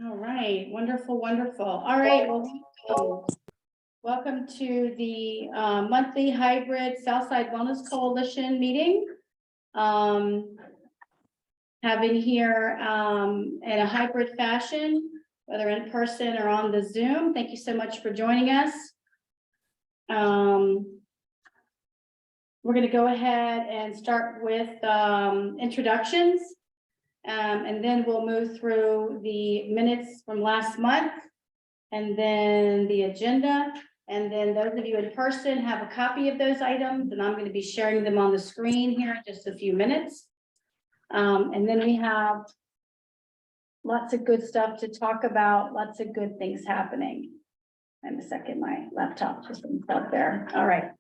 All right, wonderful, wonderful. All right, well, welcome to the monthly hybrid Southside Wellness Coalition meeting. Having here in a hybrid fashion, whether in person or on the Zoom. Thank you so much for joining us. We're going to go ahead and start with introductions. And then we'll move through the minutes from last month and then the agenda. And then those of you in person have a copy of those items, and I'm going to be sharing them on the screen here in just a few minutes. And then we have lots of good stuff to talk about, lots of good things happening. And a second, my laptop just went out there. All right.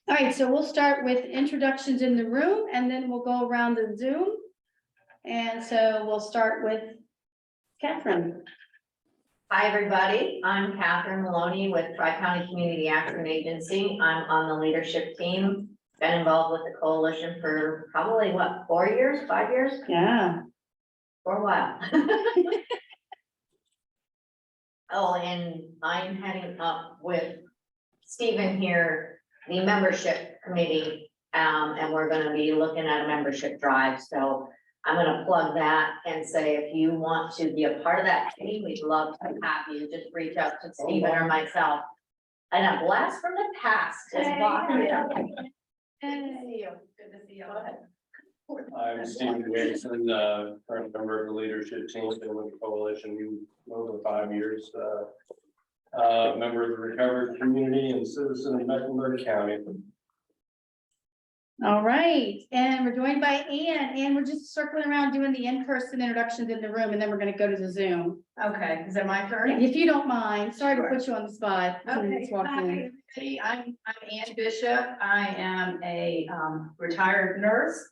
All right, so we'll start with introductions in the room, and then we'll go around the Zoom. And so we'll start with Catherine. Hi, everybody. I'm Catherine Maloney with Tri-County Community Action Agency. I'm on the leadership team. Been involved with the coalition for probably, what, 4 years, 5 years? Yeah. For a while. Oh, and I'm heading up with Stephen here, the membership committee, and we're going to be looking at a membership drive. So I'm going to plug that and say, if you want to be a part of that team, we'd love to have you. Just reach out to Stephen or myself. And a blast from the past is walking in. Good to see you. Good to see you. Go ahead. I'm Stephen Jason, current member of the leadership team, been with the coalition over 5 years. Member of the recovered community and citizen of Mecklenburg County. All right, and we're joined by Ann, and we're just circling around doing the in-person introductions in the room, and then we're going to go to the Zoom. Okay, is that my turn? If you don't mind, sorry Sure. to put you on the spot. Okay, hi, everybody. I'm Ann Bishop. I am a retired nurse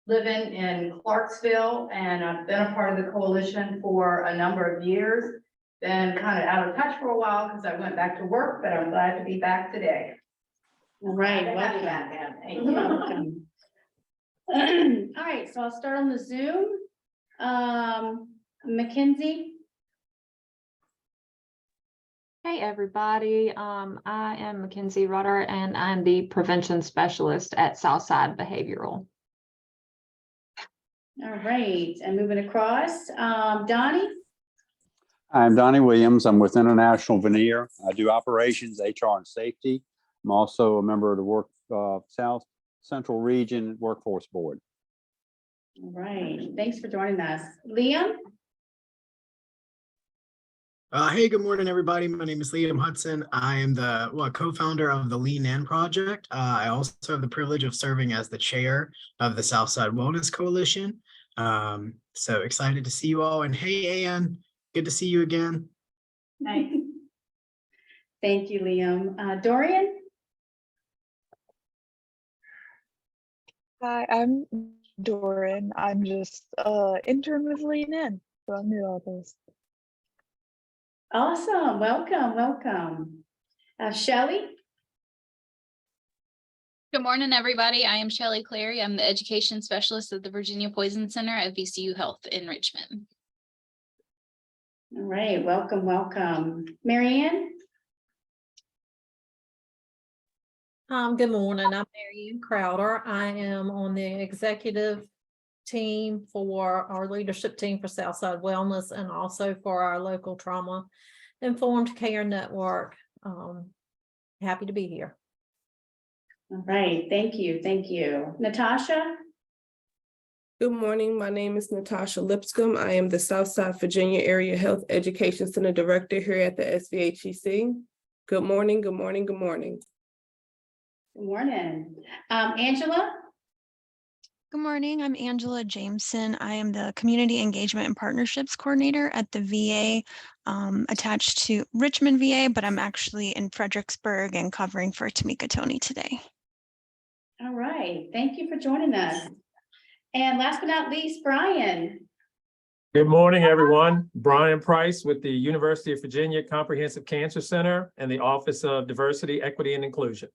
living in Clarksville, and I've been a part of the coalition for a number of years. Been kind of out of touch for a while because I went back to work, but I'm glad to be back today. All right, Welcome. welcome. Thank you. Welcome. All right, so I'll start on the Zoom. Mackenzie. Hey everybody, I am Mackenzie Rutter and I'm the prevention specialist at Southside Behavioral. All right, and moving across, Donnie. I'm Donnie Williams. I'm with International Veneer. I do operations, HR, and safety. I'm also a member of the South Central Region Workforce Board. All right, thanks for joining us. Liam. Hey, good morning, everybody. My name is Liam Hudson. I am the co-founder of the Lean In Project. I also have the privilege of serving as the chair of the Southside Wellness Coalition. So excited to see you all. And hey, Ann, good to see you again. Nice. Thank you, Liam. Dorian. Hi, I'm Doran. I'm just intern with Lean In, so I'm new to all this. Awesome. Welcome, welcome. Shelley. Good morning, everybody. I am Shelley Clary. I'm the education specialist at the Virginia Poison Center at VCU Health in Richmond. All right, welcome, welcome. Marianne. Good morning. I'm Marianne Crowder. I am on the executive team for our leadership team for Southside Wellness and also for our local trauma informed care network. Happy to be here. All right, thank you, thank you. Natasha. Good morning. My name is Natasha Lipscomb. I am the Southside Virginia Area Health Education Center Director here at the SVHEC. Good morning, good morning, good morning. Good morning. Angela. Good morning. I'm Angela Jameson. I am the Community Engagement and Partnerships Coordinator at the VA, attached to Richmond VA, but I'm actually in Fredericksburg and covering for Tamika Tony today. All right, thank you for joining us. And last but not least, Brian. Good morning, everyone. Brian Price with the University of Virginia Comprehensive Cancer Center and the Office of Diversity, Equity, and Inclusion.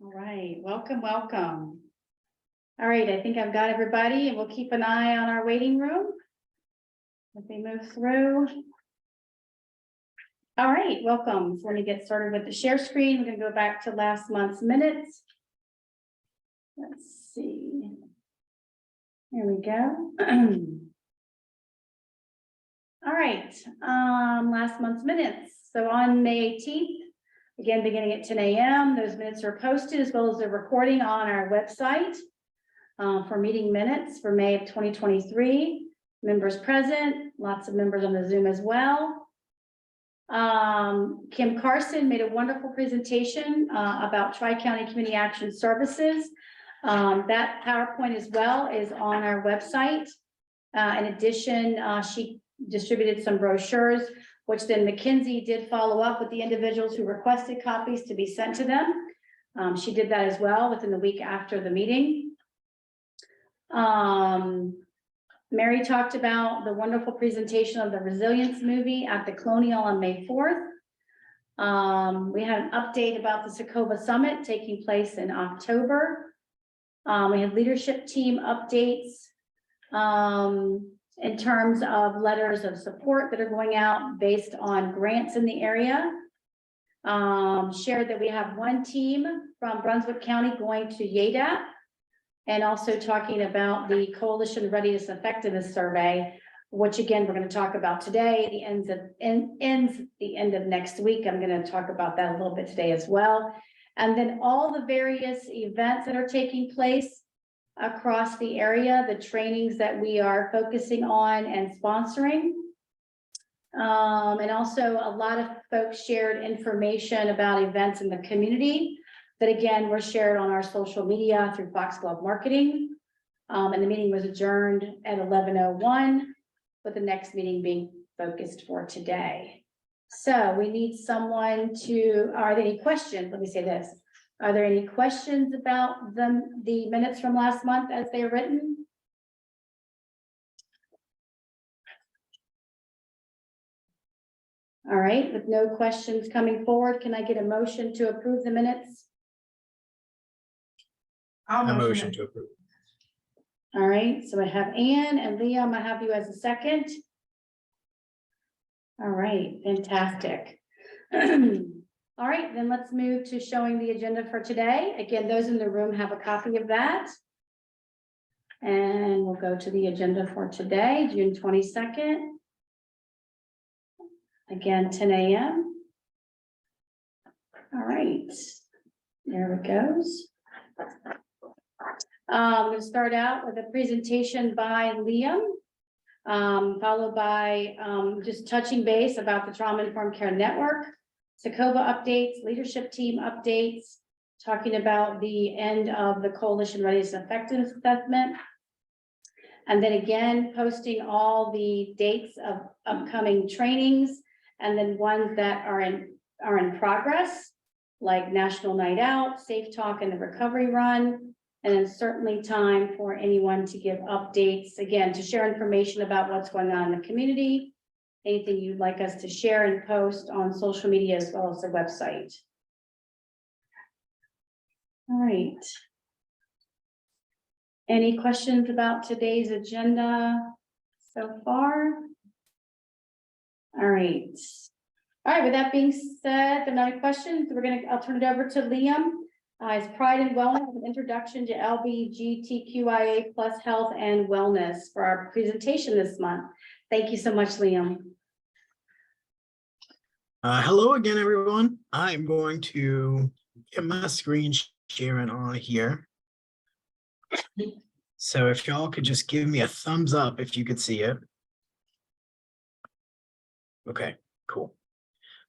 All right, welcome, welcome. All right, I think I've got everybody, and we'll keep an eye on our waiting room. Let me move through. All right, welcome. So let me get started with the share screen. We're gonna go back to last month's minutes. Let's see. Here we go. All right, last month's minutes. So on May 18th, again, beginning at 10 a.m., those minutes are posted as well as the recording on our website for meeting minutes for May of 2023. Members present, lots of members on the Zoom as well. Kim Carson made a wonderful presentation about Tri-County Community Action Services. That PowerPoint as well is on our website. In addition, she distributed some brochures, which then Mackenzie did follow up with the individuals who requested copies to be sent to them. She did that as well within the week after the meeting. Mary talked about the wonderful presentation of the Resilience movie at the Colonial on May 4th. We had an update about the Sokoba Summit taking place in October. We had leadership team updates in terms of letters of support that are going out based on grants in the area. Shared that we have one team from Brunswick County going to YADAP. And also talking about the Coalition Readiness Effectiveness Survey, which again, we're going to talk about today. The ends the end of next week. I'm going to talk about that a little bit today as well. And then all the various events that are taking place across the area, the trainings that we are focusing on and sponsoring. And also a lot of folks shared information about events in the community that again were shared on our social media through Foxglove Marketing. And the meeting was adjourned at 11:01, with the next meeting being focused for today. So we need someone to, are there any questions? Let me say this. Are there any questions about the minutes from last month as they are written? All right, with no questions coming forward, can I get a motion to approve the minutes? A motion to approve. All right, so I have Ann and Liam, I have you as a second. All right, fantastic. All right, then let's move to showing the agenda for today. Again, those in the room have a copy of that. And we'll go to the agenda for today, June 22nd. Again, 10 a.m. All right, there it goes. I'm going to start out with a presentation by Liam, followed by just touching base about the Trauma Informed Care Network, Sokoba updates, leadership team updates, talking about the end of the Coalition Readiness Effectiveness Assessment, and then again posting all the dates of upcoming trainings, and then ones that are in progress, like National Night Out, Safe Talk, and the Recovery Run. And then certainly time for anyone to give updates, again, to share information about what's going on in the community, anything you'd like us to share and post on social media as well as the website. All right. Any questions about today's agenda so far? All right. All right, with that being said, if there are no questions, I'll turn it over to Liam. His Pride and Wellness, an introduction to LGBTQIA+ health and wellness for our presentation this month. Thank you so much, Liam. Hello again, everyone. I'm going to get my screen sharing on here. So if y'all could just give me a thumbs up if you could see it. Okay, cool.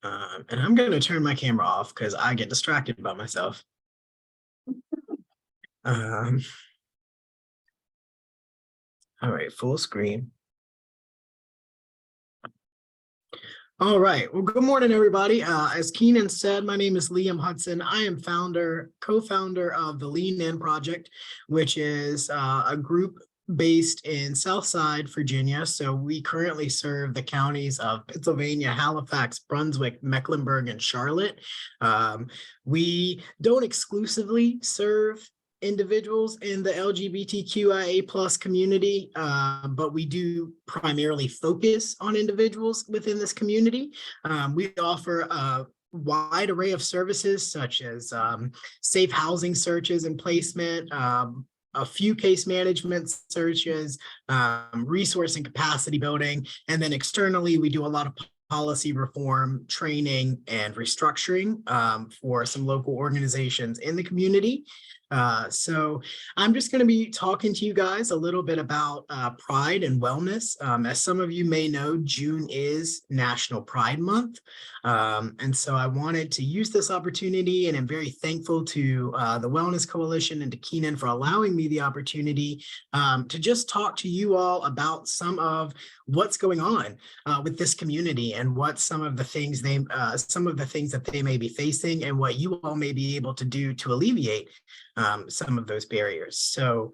And I'm going to turn my camera off because I get distracted by myself. All right, full screen. All right, well, good morning, everybody. As Keenan said, my name is Liam Hudson. I am co-founder of the Lean In Project, which is a group based in Southside, Virginia. So we currently serve the counties of Pennsylvania, Halifax, Brunswick, Mecklenburg, and Charlotte. We don't exclusively serve individuals in the LGBTQIA plus community, but we do primarily focus on individuals within this community. We offer a wide array of services such as safe housing searches and placement, a few case management searches, resource and capacity building, and then externally, we do a lot of policy reform, training, and restructuring for some local organizations in the community. So I'm just going to be talking to you guys a little bit about Pride and wellness. As some of you may know, June is National Pride Month. And so I wanted to use this opportunity, and I'm very thankful to the Wellness Coalition and to Keenan for allowing me the opportunity to just talk to you all about some of what's going on with this community and what some of the things that they may be facing and what you all may be able to do to alleviate some of those barriers. So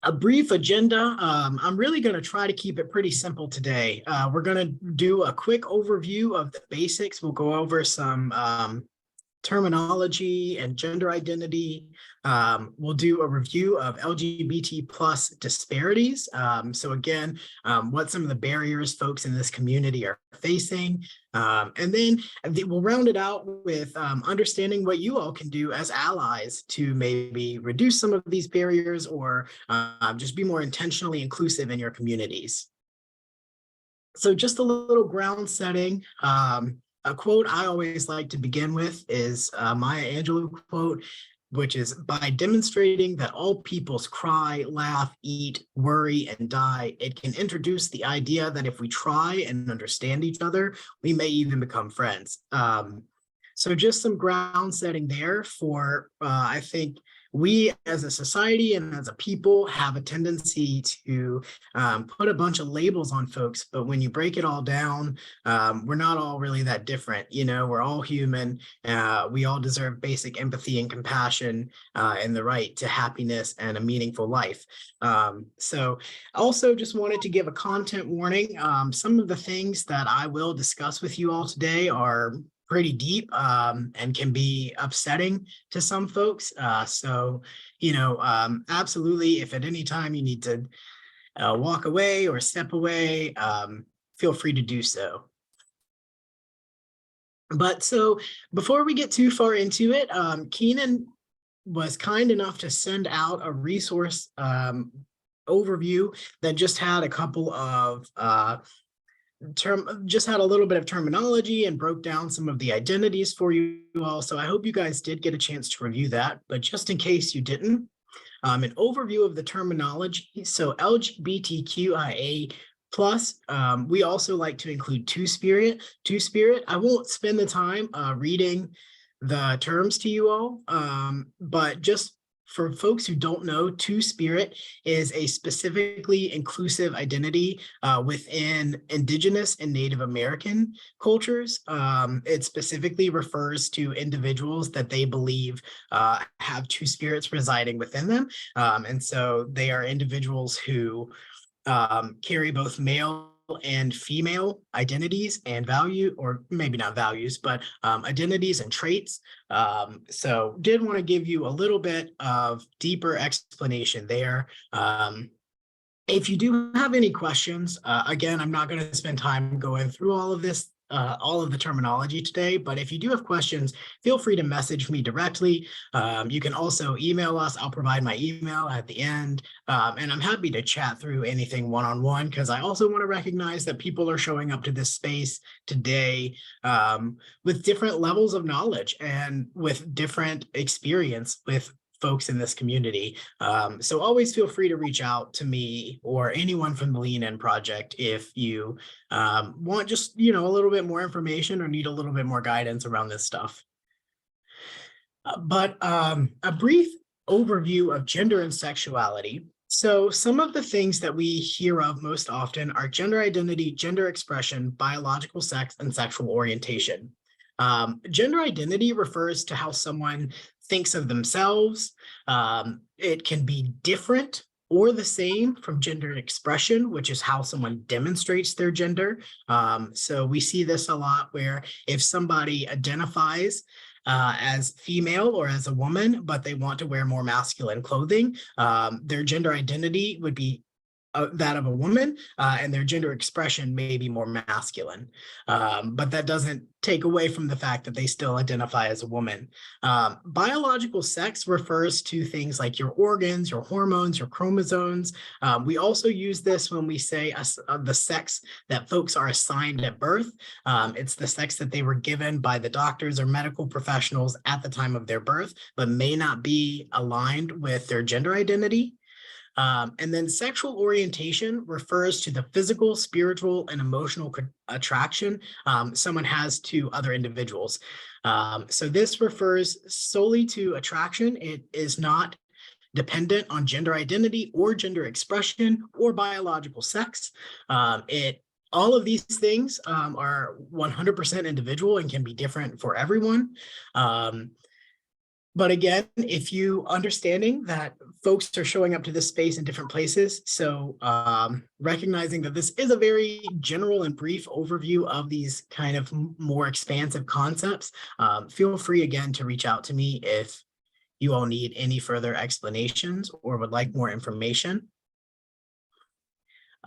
a brief agenda. I'm really going to try to keep it pretty simple today. We're going to do a quick overview of the basics. We'll go over some terminology and gender identity. We'll do a review of LGBT plus disparities. So again, what some of the barriers folks in this community are facing. And then we'll round it out with understanding what you all can do as allies to maybe reduce some of these barriers or just be more intentionally inclusive in your communities. So just a little ground setting. A quote I always like to begin with is Maya Angelou quote, which is, "By demonstrating that all peoples cry, laugh, eat, worry, and die, it can introduce the idea that if we try and understand each other, we may even become friends." So just some ground setting there for, I think, we as a society and as a people have a tendency to put a bunch of labels on folks, but when you break it all down, we're not all really that different. You know, we're all human. We all deserve basic empathy and compassion and the right to happiness and a meaningful life. So also just wanted to give a content warning. Some of the things that I will discuss with you all today are pretty deep and can be upsetting to some folks. So, you know, absolutely, if at any time you need to walk away or step away, feel free to do so. But so before we get too far into it, Keenan was kind enough to send out a resource overview that just had a couple of just had a little bit of terminology and broke down some of the identities for you all. So I hope you guys did get a chance to review that, but just in case you didn't, an overview of the terminology. So LGBTQIA plus, we also like to include Two-Spirit. Two-Spirit, I won't spend the time reading the terms to you all, but just for folks who don't know, Two-Spirit is a specifically inclusive identity within Indigenous and Native American cultures. It specifically refers to individuals that they believe have two spirits residing within them. And so they are individuals who carry both male and female identities and value, or maybe not values, but identities and traits. So did want to give you a little bit of deeper explanation there. If you do have any questions, again, I'm not going to spend time going through all of this, all of the terminology today, but if you do have questions, feel free to message me directly. You can also email us. I'll provide my email at the end, and I'm happy to chat through anything one-on-one, because I also want to recognize that people are showing up to this space today with different levels of knowledge and with different experience with folks in this community. So always feel free to reach out to me or anyone from the Lean In Project if you want just, you know, a little bit more information or need a little bit more guidance around this stuff. But a brief overview of gender and sexuality. So some of the things that we hear of most often are gender identity, gender expression, biological sex, and sexual orientation. Gender identity refers to how someone thinks of themselves. It can be different or the same from gender expression, which is how someone demonstrates their gender. So we see this a lot where if somebody identifies as female or as a woman, but they want to wear more masculine clothing. Their gender identity would be that of a woman, and their gender expression may be more masculine. But that doesn't take away from the fact that they still identify as a woman. Biological sex refers to things like your organs, your hormones, your chromosomes. We also use this when we say the sex that folks are assigned at birth. It's the sex that they were given by the doctors or medical professionals at the time of their birth, but may not be aligned with their gender identity. And then sexual orientation refers to the physical, spiritual, and emotional attraction someone has to other individuals. So this refers solely to attraction. It is not dependent on gender identity or gender expression or biological sex. All of these things are 100% individual and can be different for everyone. But again, if you understanding that folks are showing up to this space in different places, so recognizing that this is a very general and brief overview of these kind of more expansive concepts, feel free again to reach out to me if you all need any further explanations or would like more information.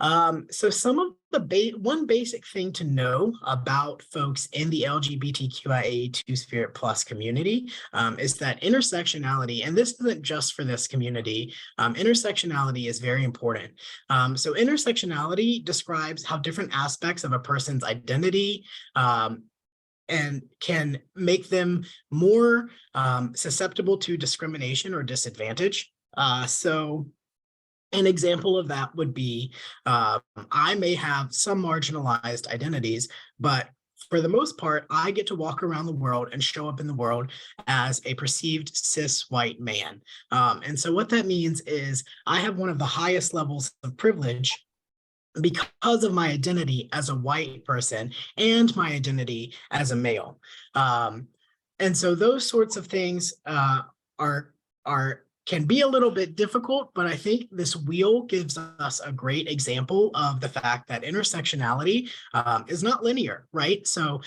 So some of the one basic thing to know about folks in the LGBTQIA Two-Spirit Plus community is that intersectionality, and this isn't just for this community, intersectionality is very important. So intersectionality describes how different aspects of a person's identity and can make them more susceptible to discrimination or disadvantage. So an example of that would be, I may have some marginalized identities, but for the most part, I get to walk around the world and show up in the world as a perceived cis white man. And so what that means is I have one of the highest levels of privilege because of my identity as a white person and my identity as a male. And so those sorts of things can be a little bit difficult, but I think this wheel gives us a great example of the fact that intersectionality is not linear, right? So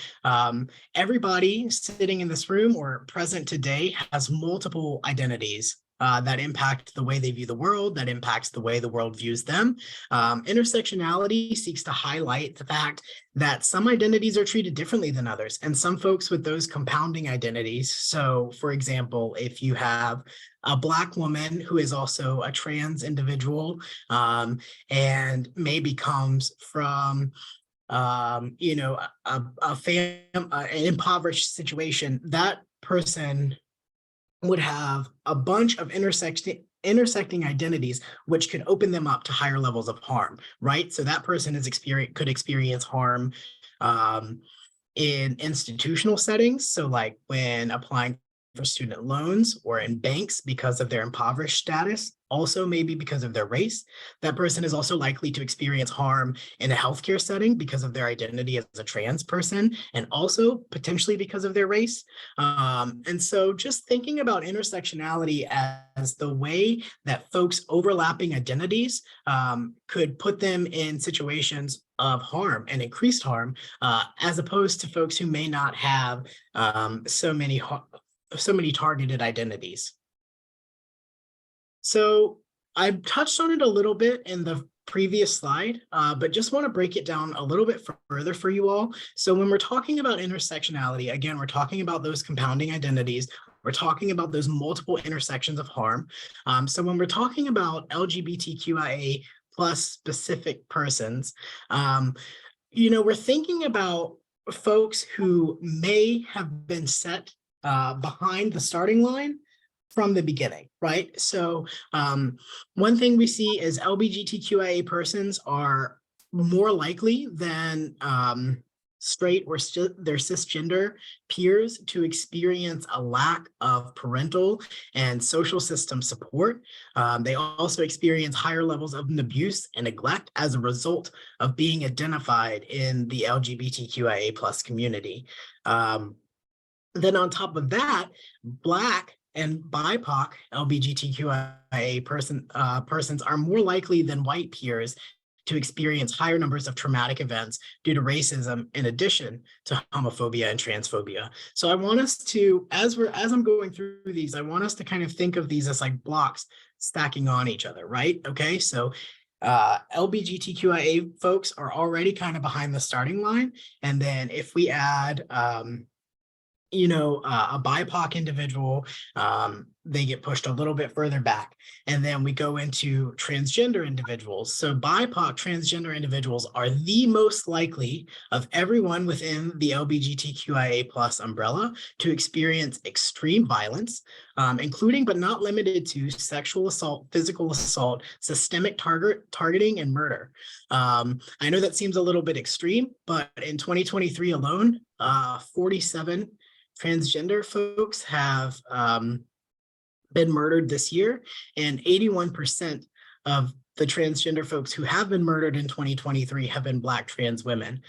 everybody sitting in this room or present today has multiple identities that impact the way they view the world, that impacts the way the world views them. Intersectionality seeks to highlight the fact that some identities are treated differently than others, and some folks with those compounding identities. So, for example, if you have a Black woman who is also a trans individual and maybe comes from an impoverished situation, that person would have a bunch of intersecting identities, which could open them up to higher levels of harm, right? So that person could experience harm in institutional settings. So like when applying for student loans or in banks because of their impoverished status, also maybe because of their race. That person is also likely to experience harm in a healthcare setting because of their identity as a trans person, and also potentially because of their race. And so just thinking about intersectionality as the way that folks overlapping identities could put them in situations of harm and increased harm, as opposed to folks who may not have so many targeted identities. So I touched on it a little bit in the previous slide, but just want to break it down a little bit further for you all. So when we're talking about intersectionality, again, we're talking about those compounding identities. We're talking about those multiple intersections of harm. So when we're talking about LGBTQIA plus specific persons, we're thinking about folks who may have been set behind the starting line from the beginning, right? So one thing we see is LGBTQIA persons are more likely than straight or their cisgender peers to experience a lack of parental and social system support. They also experience higher levels of abuse and neglect as a result of being identified in the LGBTQIA plus community. Then on top of that, Black and BIPOC LGBTQIA persons are more likely than white peers to experience higher numbers of traumatic events due to racism, in addition to homophobia and transphobia. So I want us to, as I'm going through these, I want us to kind of think of these as like blocks stacking on each other, right? Okay, so LGBTQIA folks are already kind of behind the starting line. And then if we add, a BIPOC individual, they get pushed a little bit further back. And then we go into transgender individuals. So BIPOC transgender individuals are the most likely of everyone within the LGBTQIA plus umbrella to experience extreme violence, including but not limited to sexual assault, physical assault, systemic targeting, and murder. I know that seems a little bit extreme, but in 2023 alone, 47 transgender folks have been murdered this year, and 81% of the transgender folks who have been murdered in 2023 have been Black trans women.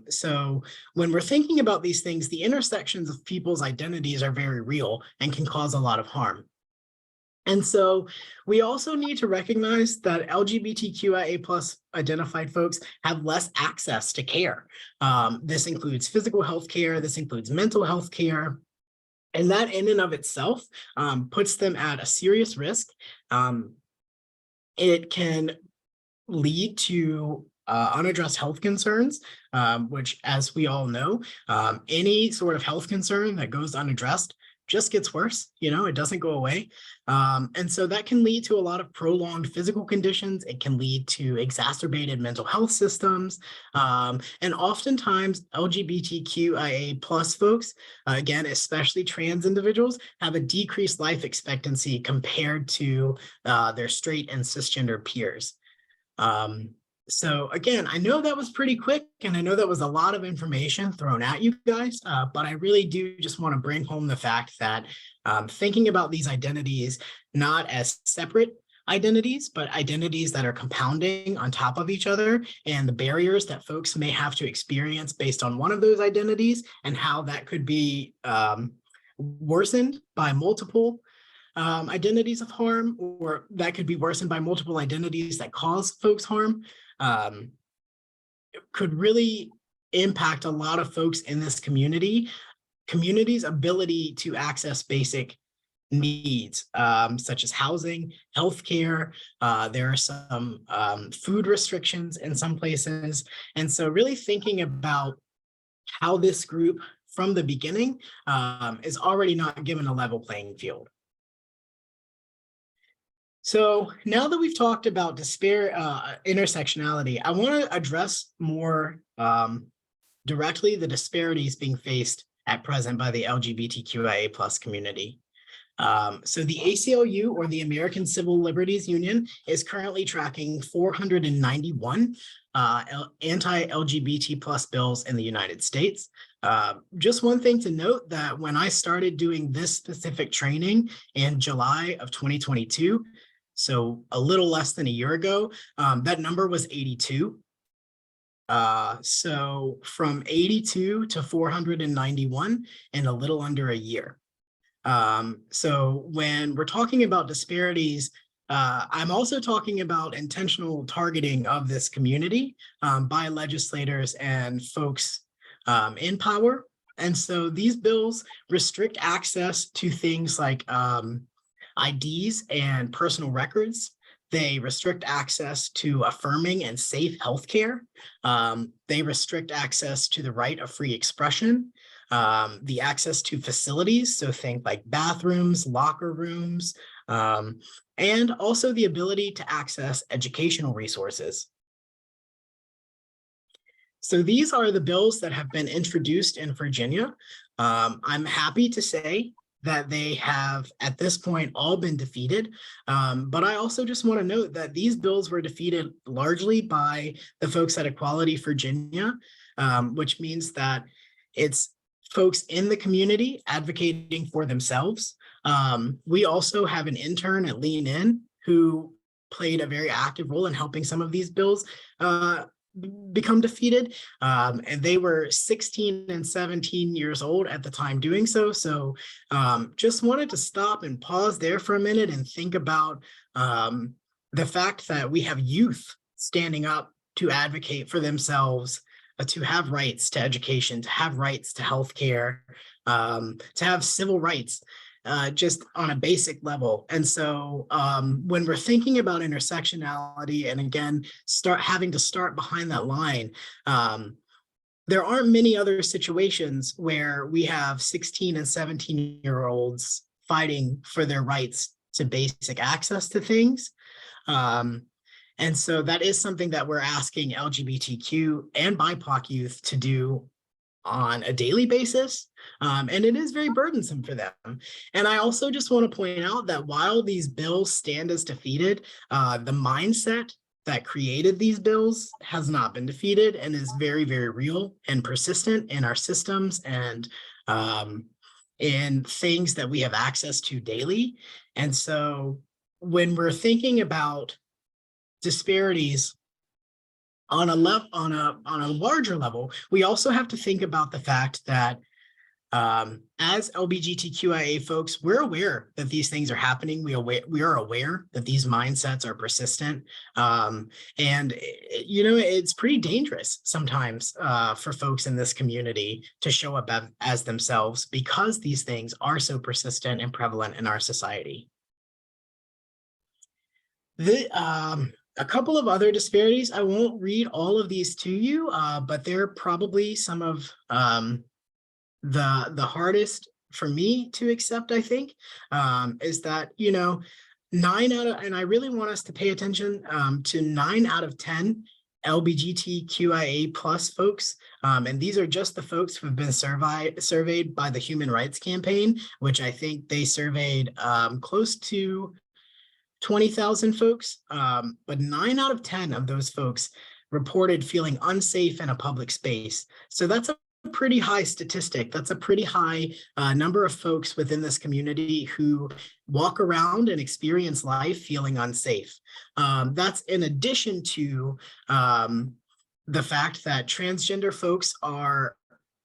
So when we're thinking about these things, the intersections of people's identities are very real and can cause a lot of harm. And so we also need to recognize that LGBTQIA plus identified folks have less access to care. This includes physical health care, this includes mental health care, and that in and of itself puts them at a serious risk. It can lead to unaddressed health concerns, which, as we all know, any sort of health concern that goes unaddressed just gets worse, it doesn't go away. And so that can lead to a lot of prolonged physical conditions. It can lead to exacerbated mental health systems. And oftentimes LGBTQIA plus folks, again, especially trans individuals, have a decreased life expectancy compared to their straight and cisgender peers. So again, I know that was pretty quick, and I know that was a lot of information thrown at you guys, but I really do just want to bring home the fact that thinking about these identities not as separate identities, but identities that are compounding on top of each other, and the barriers that folks may have to experience based on one of those identities, and how that could be worsened by multiple identities of harm, or that could be worsened by multiple identities that cause folks harm, could really impact a lot of folks in this community's ability to access basic needs, such as housing, healthcare. There are some food restrictions in some places. And so really thinking about how this group from the beginning is already not given a level playing field. So now that we've talked about intersectionality, I want to address more directly the disparities being faced at present by the LGBTQIA plus community. So the ACLU, or the American Civil Liberties Union, is currently tracking 491 anti-LGBT plus bills in the United States. Just one thing to note, that when I started doing this specific training in July of 2022, so a little less than a year ago, that number was 82. So from 82 to 491 in a little under a year. So when we're talking about disparities, I'm also talking about intentional targeting of this community by legislators and folks in power. And so these bills restrict access to things like IDs and personal records. They restrict access to affirming and safe healthcare. They restrict access to the right of free expression, the access to facilities, so think like bathrooms, locker rooms, and also the ability to access educational resources. So these are the bills that have been introduced in Virginia. I'm happy to say that they have, at this point, all been defeated. But I also just want to note that these bills were defeated largely by the folks at Equality Virginia, which means that it's folks in the community advocating for themselves. We also have an intern at Lean In who played a very active role in helping some of these bills become defeated. And they were 16 and 17 years old at the time doing so. So just wanted to stop and pause there for a minute and think about the fact that we have youth standing up to advocate for themselves, to have rights to education, to have rights to healthcare, to have civil rights, just on a basic level. And so when we're thinking about intersectionality, and again, having to start behind that line, there aren't many other situations where we have 16 and 17-year-olds fighting for their rights to basic access to things. And so that is something that we're asking LGBTQ and BIPOC youth to do on a daily basis. And it is very burdensome for them. And I also just want to point out that while these bills stand as defeated, the mindset that created these bills has not been defeated and is very, very real and persistent in our systems and in things that we have access to daily. And so when we're thinking about disparities on a larger level, we also have to think about the fact that as LGBTQIA folks, we're aware that these things are happening. We are aware that these mindsets are persistent. And, it's pretty dangerous sometimes for folks in this community to show up as themselves because these things are so persistent and prevalent in our society. A couple of other disparities, I won't read all of these to you, but they're probably some of the hardest for me to accept, I think, is that, 9 out of, and I really want us to pay attention to 9 out of 10 LGBTQIA plus folks. And these are just the folks who have been surveyed by the Human Rights Campaign, which I think they surveyed close to 20,000 folks, but 9 out of 10 of those folks reported feeling unsafe in a public space. So that's a pretty high statistic. That's a pretty high number of folks within this community who walk around and experience life feeling unsafe. That's in addition to the fact that transgender folks are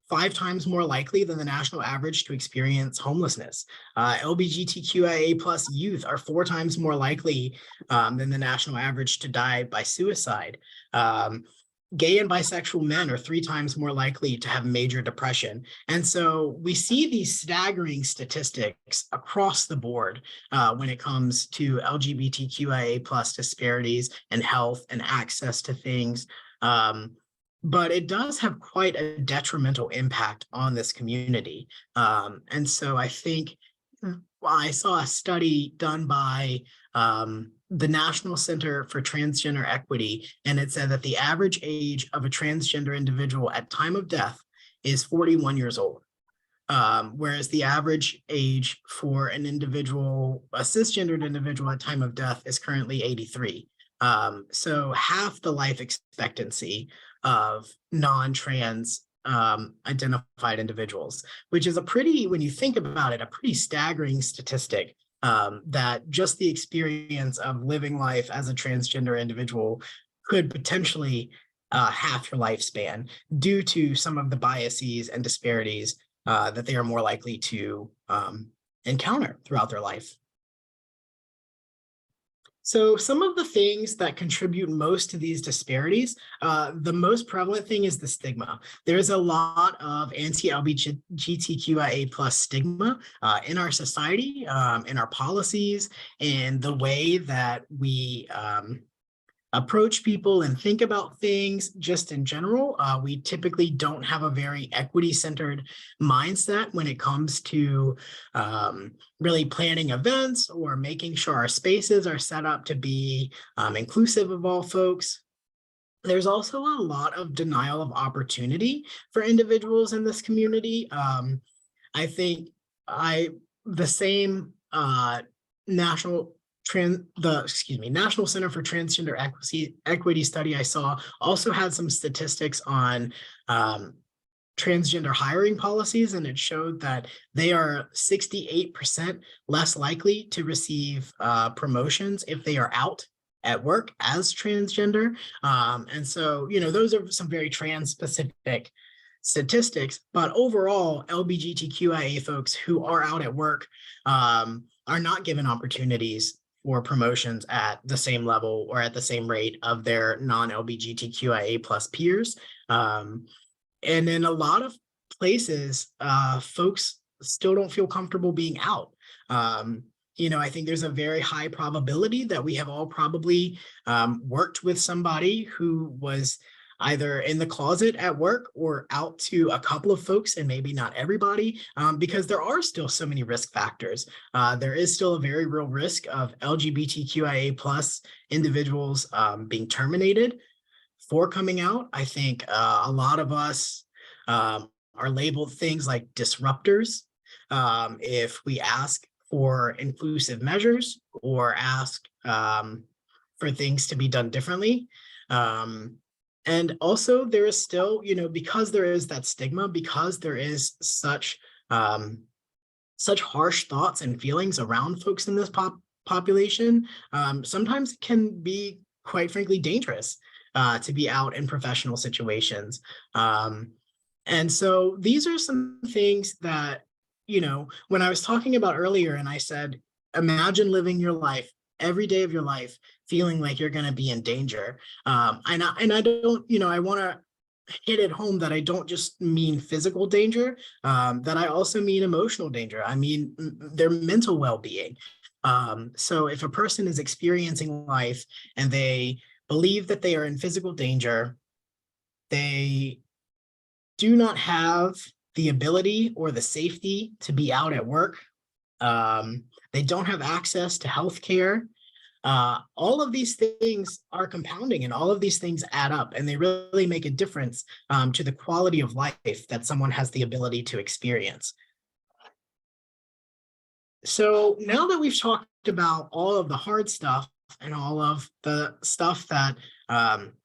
5 times more likely than the national average to experience homelessness. LGBTQIA plus youth are 4 times more likely than the national average to die by suicide. Gay and bisexual men are 3 times more likely to have major depression. And so we see these staggering statistics across the board when it comes to LGBTQIA plus disparities and health and access to things. But it does have quite a detrimental impact on this community. And so I think I saw a study done by the National Center for Transgender Equity, and it said that the average age of a transgender individual at time of death is 41 years old. Whereas the average age for a cisgendered individual at time of death is currently 83. So half the life expectancy of non-trans identified individuals, which is when you think about it, a pretty staggering statistic, that just the experience of living life as a transgender individual could potentially half your lifespan due to some of the biases and disparities that they are more likely to encounter throughout their life. So some of the things that contribute most to these disparities, the most prevalent thing is the stigma. There's a lot of anti-LGBTQIA plus stigma in our society, in our policies, and the way that we approach people and think about things just in general. We typically don't have a very equity-centered mindset when it comes to really planning events or making sure our spaces are set up to be inclusive of all folks. There's also a lot of denial of opportunity for individuals in this community. I think the same National Center for Transgender Equity study I saw also had some statistics on transgender hiring policies, and it showed that they are 68% less likely to receive promotions if they are out at work as transgender. And so, those are some very trans-specific statistics, but overall, LGBTQIA folks who are out at work are not given opportunities for promotions at the same level or at the same rate of their non-LGBTQIA plus peers. And in a lot of places, folks still don't feel comfortable being out. I think there's a very high probability that we have all probably worked with somebody who was either in the closet at work or out to a couple of folks and maybe not everybody, because there are still so many risk factors. There is still a very real risk of LGBTQIA plus individuals being terminated for coming out. I think a lot of us are labeled things like disruptors. If we ask for inclusive measures or ask for things to be done differently. And also there is still, because there is that stigma, because there is such harsh thoughts and feelings around folks in this population, sometimes it can be, quite frankly, dangerous to be out in professional situations. And so these are some things that, when I was talking about earlier and I said, imagine living your life, every day of your life, feeling like you're going to be in danger. And I don't, I want to hit it home that I don't just mean physical danger, that I also mean emotional danger. I mean, their mental well-being. So if a person is experiencing life and they believe that they are in physical danger, they do not have the ability or the safety to be out at work. They don't have access to healthcare. All of these things are compounding and all of these things add up and they really make a difference to the quality of life that someone has the ability to experience. So now that we've talked about all of the hard stuff and all of the stuff that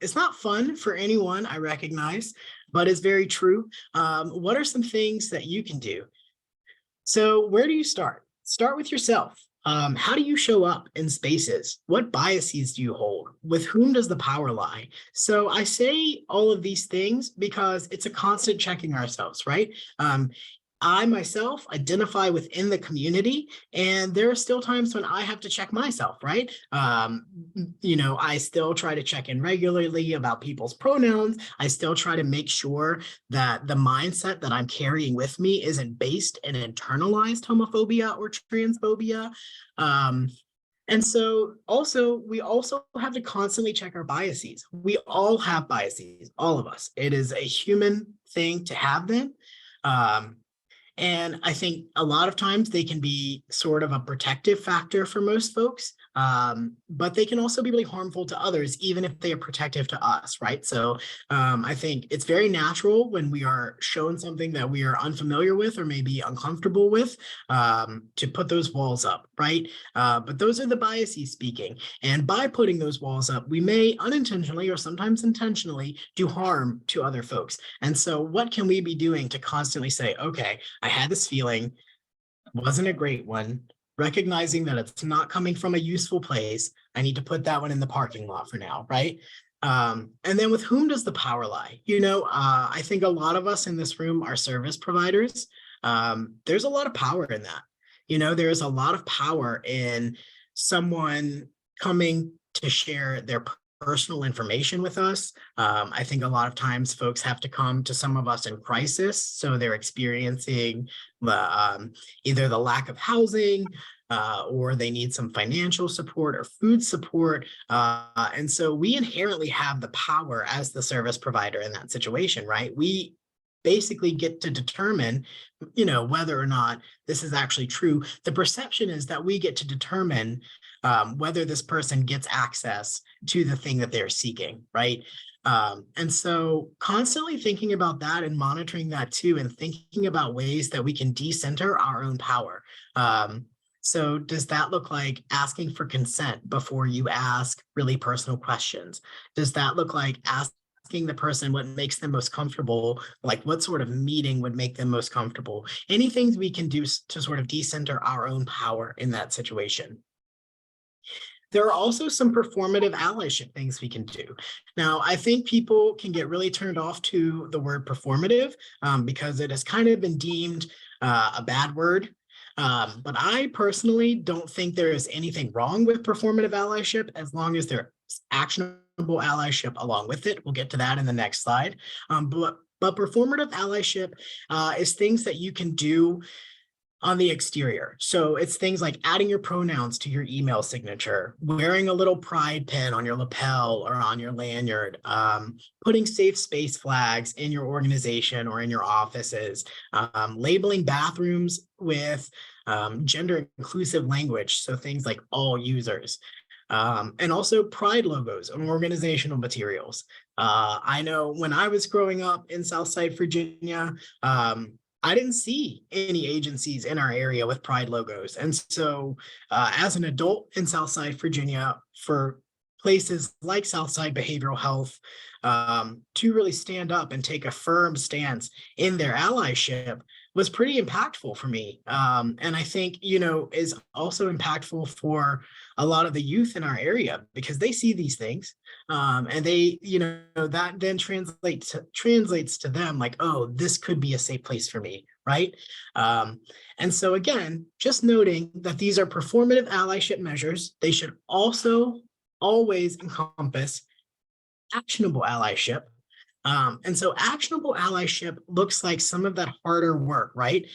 is not fun for anyone, I recognize, but is very true. What are some things that you can do? So where do you start? Start with yourself. How do you show up in spaces? What biases do you hold? With whom does the power lie? So I say all of these things because it's a constant checking ourselves, right? I myself identify within the community, and there are still times when I have to check myself, right? I still try to check in regularly about people's pronouns. I still try to make sure that the mindset that I'm carrying with me isn't based in internalized homophobia or transphobia. And so we also have to constantly check our biases. We all have biases, all of us. It is a human thing to have them. And I think a lot of times they can be sort of a protective factor for most folks, but they can also be really harmful to others, even if they are protective to us, right? So I think it's very natural when we are shown something that we are unfamiliar with or maybe uncomfortable with to put those walls up, right? But those are the biases speaking. And by putting those walls up, we may unintentionally or sometimes intentionally do harm to other folks. And so what can we be doing to constantly say, okay, I had this feeling, wasn't a great one, recognizing that it's not coming from a useful place. I need to put that one in the parking lot for now, right? And then with whom does the power lie? I think a lot of us in this room are service providers. There's a lot of power in that. There's a lot of power in someone coming to share their personal information with us. I think a lot of times folks have to come to some of us in crisis. So they're experiencing either the lack of housing or they need some financial support or food support. And so we inherently have the power as the service provider in that situation, right? We basically get to determine, whether or not this is actually true. The perception is that we get to determine whether this person gets access to the thing that they're seeking, right? And so constantly thinking about that and monitoring that too, and thinking about ways that we can decenter our own power. So does that look like asking for consent before you ask really personal questions? Does that look like asking the person what makes them most comfortable, like what sort of meeting would make them most comfortable? Anything we can do to sort of decenter our own power in that situation. There are also some performative allyship things we can do. Now, I think people can get really turned off to the word performative because it has kind of been deemed a bad word. But I personally don't think there is anything wrong with performative allyship as long as there's actionable allyship along with it. We'll get to that in the next slide. But performative allyship is things that you can do on the exterior. So it's things like adding your pronouns to your email signature, wearing a little pride pin on your lapel or on your lanyard, putting safe space flags in your organization or in your offices, labeling bathrooms with gender inclusive language. So things like all users. And also pride logos and organizational materials. I know when I was growing up in Southside Virginia, I didn't see any agencies in our area with pride logos. And so as an adult in Southside Virginia, for places like Southside Behavioral Health to really stand up and take a firm stance in their allyship was pretty impactful for me. And I think, is also impactful for a lot of the youth in our area because they see these things and they, that then translates to them like, oh, this could be a safe place for me, right? And so again, just noting that these are performative allyship measures. They should also always encompass actionable allyship. And so actionable allyship looks like some of that harder work, right?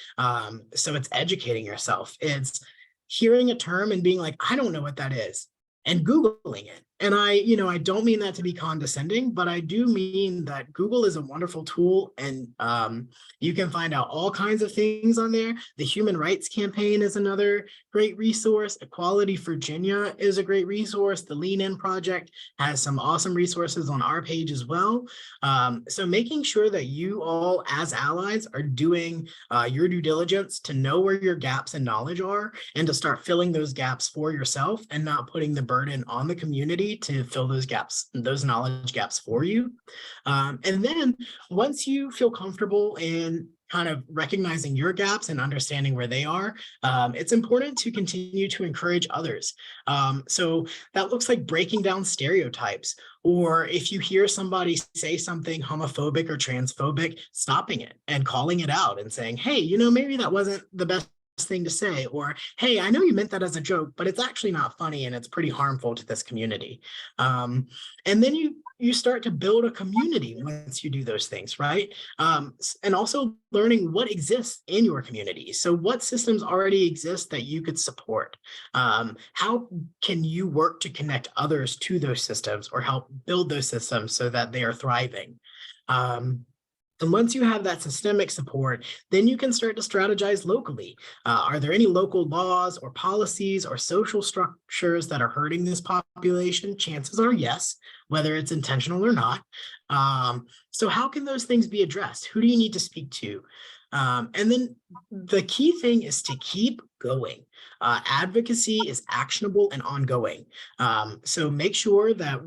So it's educating yourself. It's hearing a term and being like, I don't know what that is, and Googling it. And I don't mean that to be condescending, but I do mean that Google is a wonderful tool and you can find out all kinds of things on there. The Human Rights Campaign is another great resource. Equality Virginia is a great resource. The Lean In Project has some awesome resources on our page as well. So making sure that you all as allies are doing your due diligence to know where your gaps in knowledge are and to start filling those gaps for yourself and not putting the burden on the community to fill those gaps, those knowledge gaps for you. And then once you feel comfortable in kind of recognizing your gaps and understanding where they are, it's important to continue to encourage others. So that looks like breaking down stereotypes, or if you hear somebody say something homophobic or transphobic, stopping it and calling it out and saying, hey, maybe that wasn't the best thing to say, or hey, I know you meant that as a joke, but it's actually not funny and it's pretty harmful to this community. And then you start to build a community once you do those things, right? And also learning what exists in your community. So what systems already exist that you could support? How can you work to connect others to those systems or help build those systems so that they are thriving? And once you have that systemic support, then you can start to strategize locally. Are there any local laws or policies or social structures that are hurting this population? Chances are yes, whether it's intentional or not. So how can those things be addressed? Who do you need to speak to? And then the key thing is to keep going. Advocacy is actionable and ongoing. So make sure that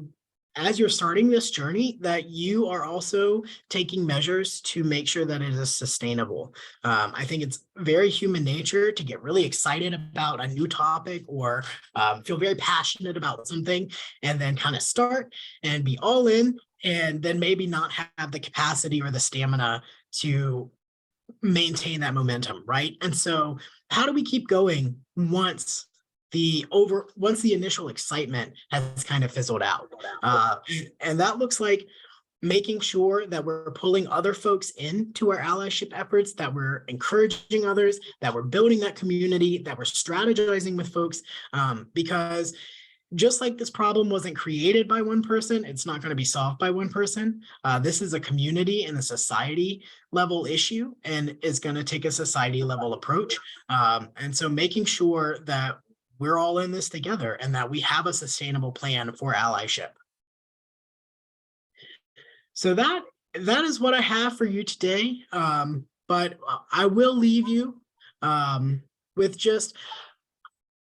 as you're starting this journey, that you are also taking measures to make sure that it is sustainable. I think it's very human nature to get really excited about a new topic or feel very passionate about something and then kind of start and be all in and then maybe not have the capacity or the stamina to maintain that momentum, right? And so how do we keep going once the initial excitement has kind of fizzled out? And that looks like making sure that we're pulling other folks into our allyship efforts, that we're encouraging others, that we're building that community, that we're strategizing with folks, because just like this problem wasn't created by one person, it's not going to be solved by one person. This is a community and a society level issue, and it's going to take a society level approach. And so making sure that we're all in this together and that we have a sustainable plan for allyship. So that is what I have for you today. But I will leave you with just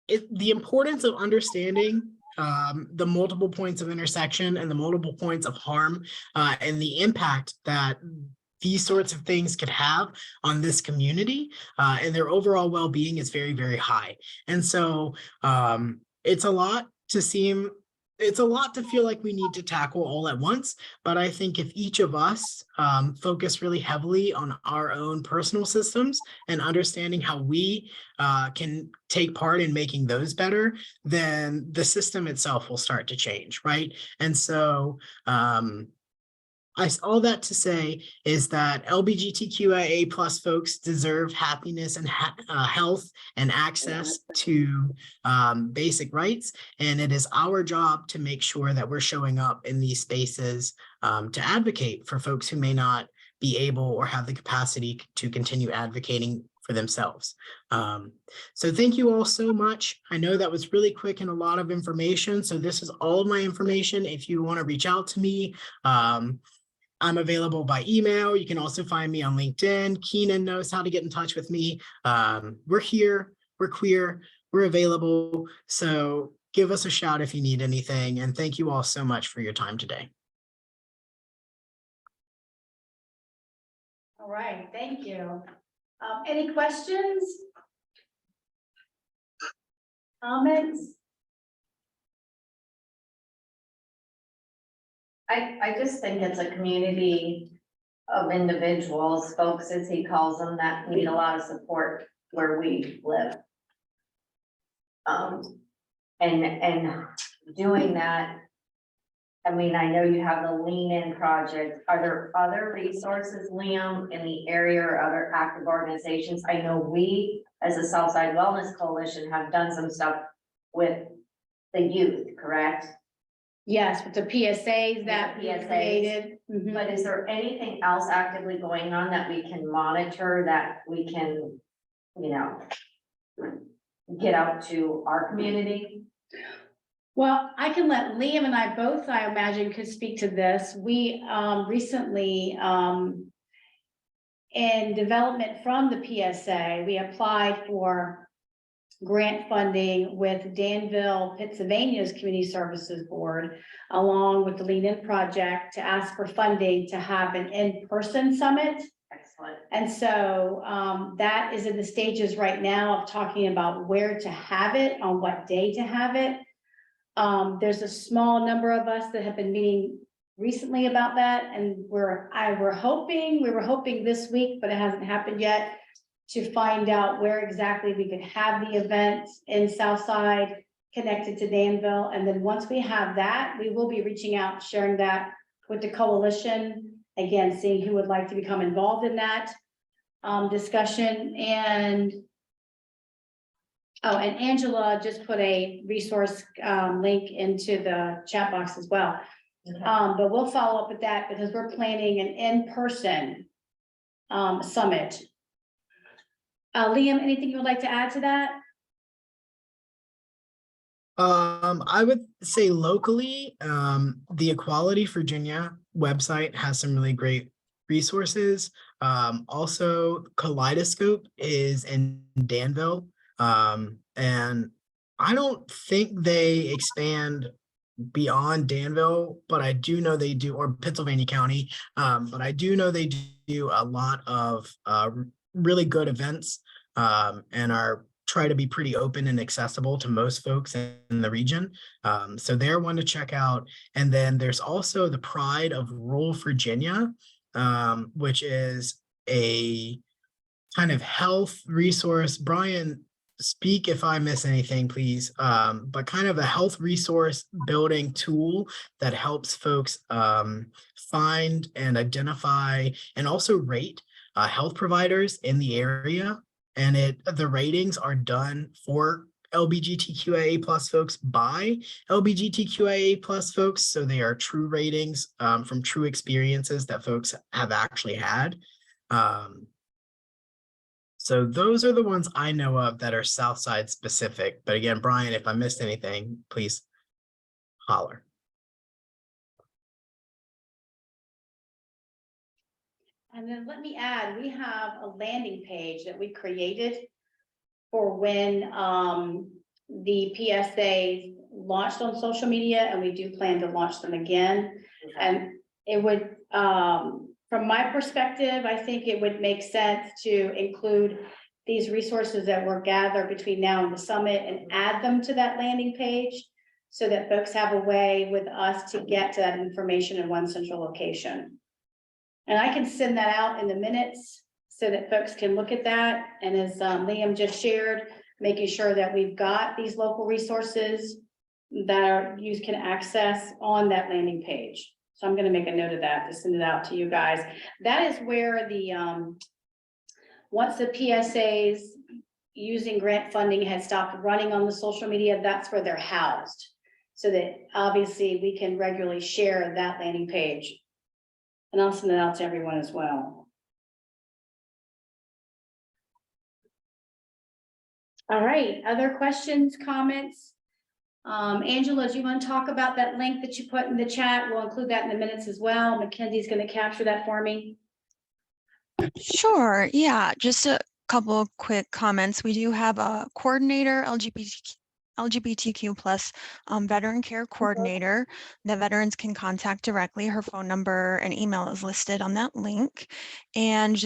the importance of understanding the multiple points of intersection and the multiple points of harm and the impact that these sorts of things could have on this community, and their overall well-being is very, very high. And so it's a lot to seem it's a lot to feel like we need to tackle all at once, but I think if each of us focus really heavily on our own personal systems and understanding how we can take part in making those better, then the system itself will start to change, right? And so all that to say is that LGBTQIA plus folks deserve happiness and health and access to basic rights. And it is our job to make sure that we're showing up in these spaces to advocate for folks who may not be able or have the capacity to continue advocating for themselves. So thank you all so much. I know that was really quick and a lot of information. So this is all of my information. If you want to reach out to me, I'm available by email. You can also find me on LinkedIn. Keenan knows how to get in touch with me. We're here, we're queer, we're available. So give us a shout if you need anything. And thank you all so much for your time today. All right, thank you. Any questions? Comments? I just think it's a community of individuals, folks, as he calls them, that need a lot of support where we live. And doing that, I mean, I know you have the Lean In project. Are there other resources, Liam, in the area or other active organizations? I know we, as a Southside Wellness Coalition, have done some stuff with the youth, correct? Yes, with the PSAs that we PSAs. created. But is there anything else actively going on that we can monitor, that we can, you know, get out to our community? Well, I can let Liam and I both, I imagine, could speak to this. We recently, in development from the PSA, we applied for grant funding with Danville, Pennsylvania's Community Services Board, along with the Lean In Project, to ask for funding to have an in-person summit. Excellent. And so that is in the stages right now of talking about where to have it, on what day to have it. There's a small number of us that have been meeting recently about that, and we were hoping this week, but it hasn't happened yet, to find out where exactly we could have the event in Southside connected to Danville. And then once we have that, we will be reaching out, sharing that with the coalition, again, seeing who would like to become involved in that discussion. And and Angela just put a resource link into the chat box as well. Okay. But we'll follow up with that because we're planning an in-person summit. Liam, anything you would like to add to that? I would say locally, the Equality Virginia website has some really great resources. Also, Kaleidoscope is in Danville. And I don't think they expand beyond Danville, but I do know they do, or Pennsylvania County, but I do know they do a lot of really good events and try to be pretty open and accessible to most folks in the region. So they're one to check out. And then there's also the Pride of Rural Virginia, which is a kind of health resource. Brian, speak if I miss anything, please. But kind of a health resource building tool that helps folks find and identify and also rate health providers in the area. And the ratings are done for LGBTQIA plus folks by LGBTQIA plus folks. So they are true ratings from true experiences that folks have actually had. So those are the ones I know of that are Southside specific. But again, Brian, if I missed anything, please holler. And then let me add, we have a landing page that we created for when the PSAs launched on social media, and we do plan to launch them again. And it would, from my perspective, I think it would make sense to include these resources that were gathered between now and the summit and add them to that landing page. so that folks have a way with us to get to that information in one central location. And I can send that out in the minutes so that folks can look at that. And as Liam just shared, making sure that we've got these local resources that our youth can access on that landing page. So I'm gonna make a note of that to send it out to you guys. That is where the, once the PSAs using grant funding has stopped running on the social media, that's where they're housed. So that obviously we can regularly share that landing page. And I'll send it out to everyone as well. All right, other questions, comments? Angela, do you want to talk about that link that you put in the chat? We'll include that in the minutes as well. Mackenzie's going to capture that for me. Sure. Yeah, just a couple of quick comments. We do have a coordinator, LGBTQ plus veteran care coordinator that veterans can contact directly. Her phone number and email is listed on that link. And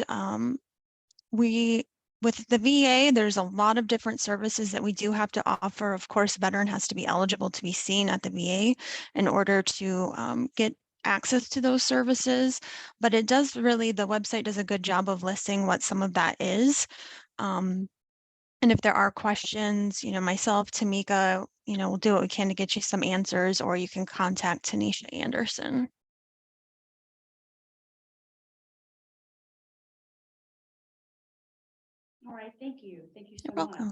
with the VA, there's a lot of different services that we do have to offer. Of course, a veteran has to be eligible to be seen at the VA in order to get access to those services, but it does really, the website does a good job of listing what some of that is. And if there are questions, myself, Tamika, we'll do what we can to get you some answers, or you can contact Tanisha Anderson. All right, thank you. Thank you so You're much. welcome.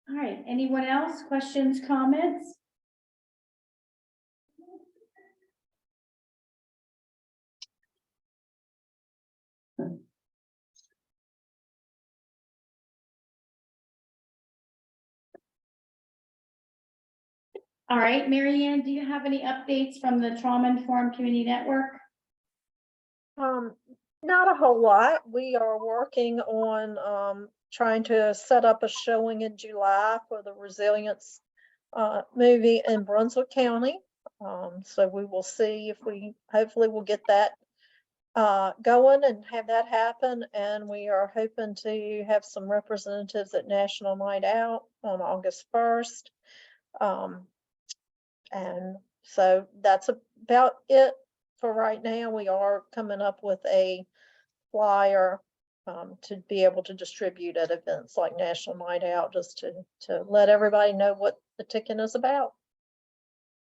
All right, anyone else? Questions, comments? All right, Mary Ann, do you have any updates from the Trauma Informed Community Network? Not a whole lot. We are working on trying to set up a showing in July for the Resilience movie in Brunswick County. So we will see if we hopefully will get that going and have that happen. And we are hoping to have some representatives at National Night Out on August 1st. And so that's about it for right now. We are coming up with a flyer to be able to distribute at events like National Night Out, just to let everybody know what the ticking is about.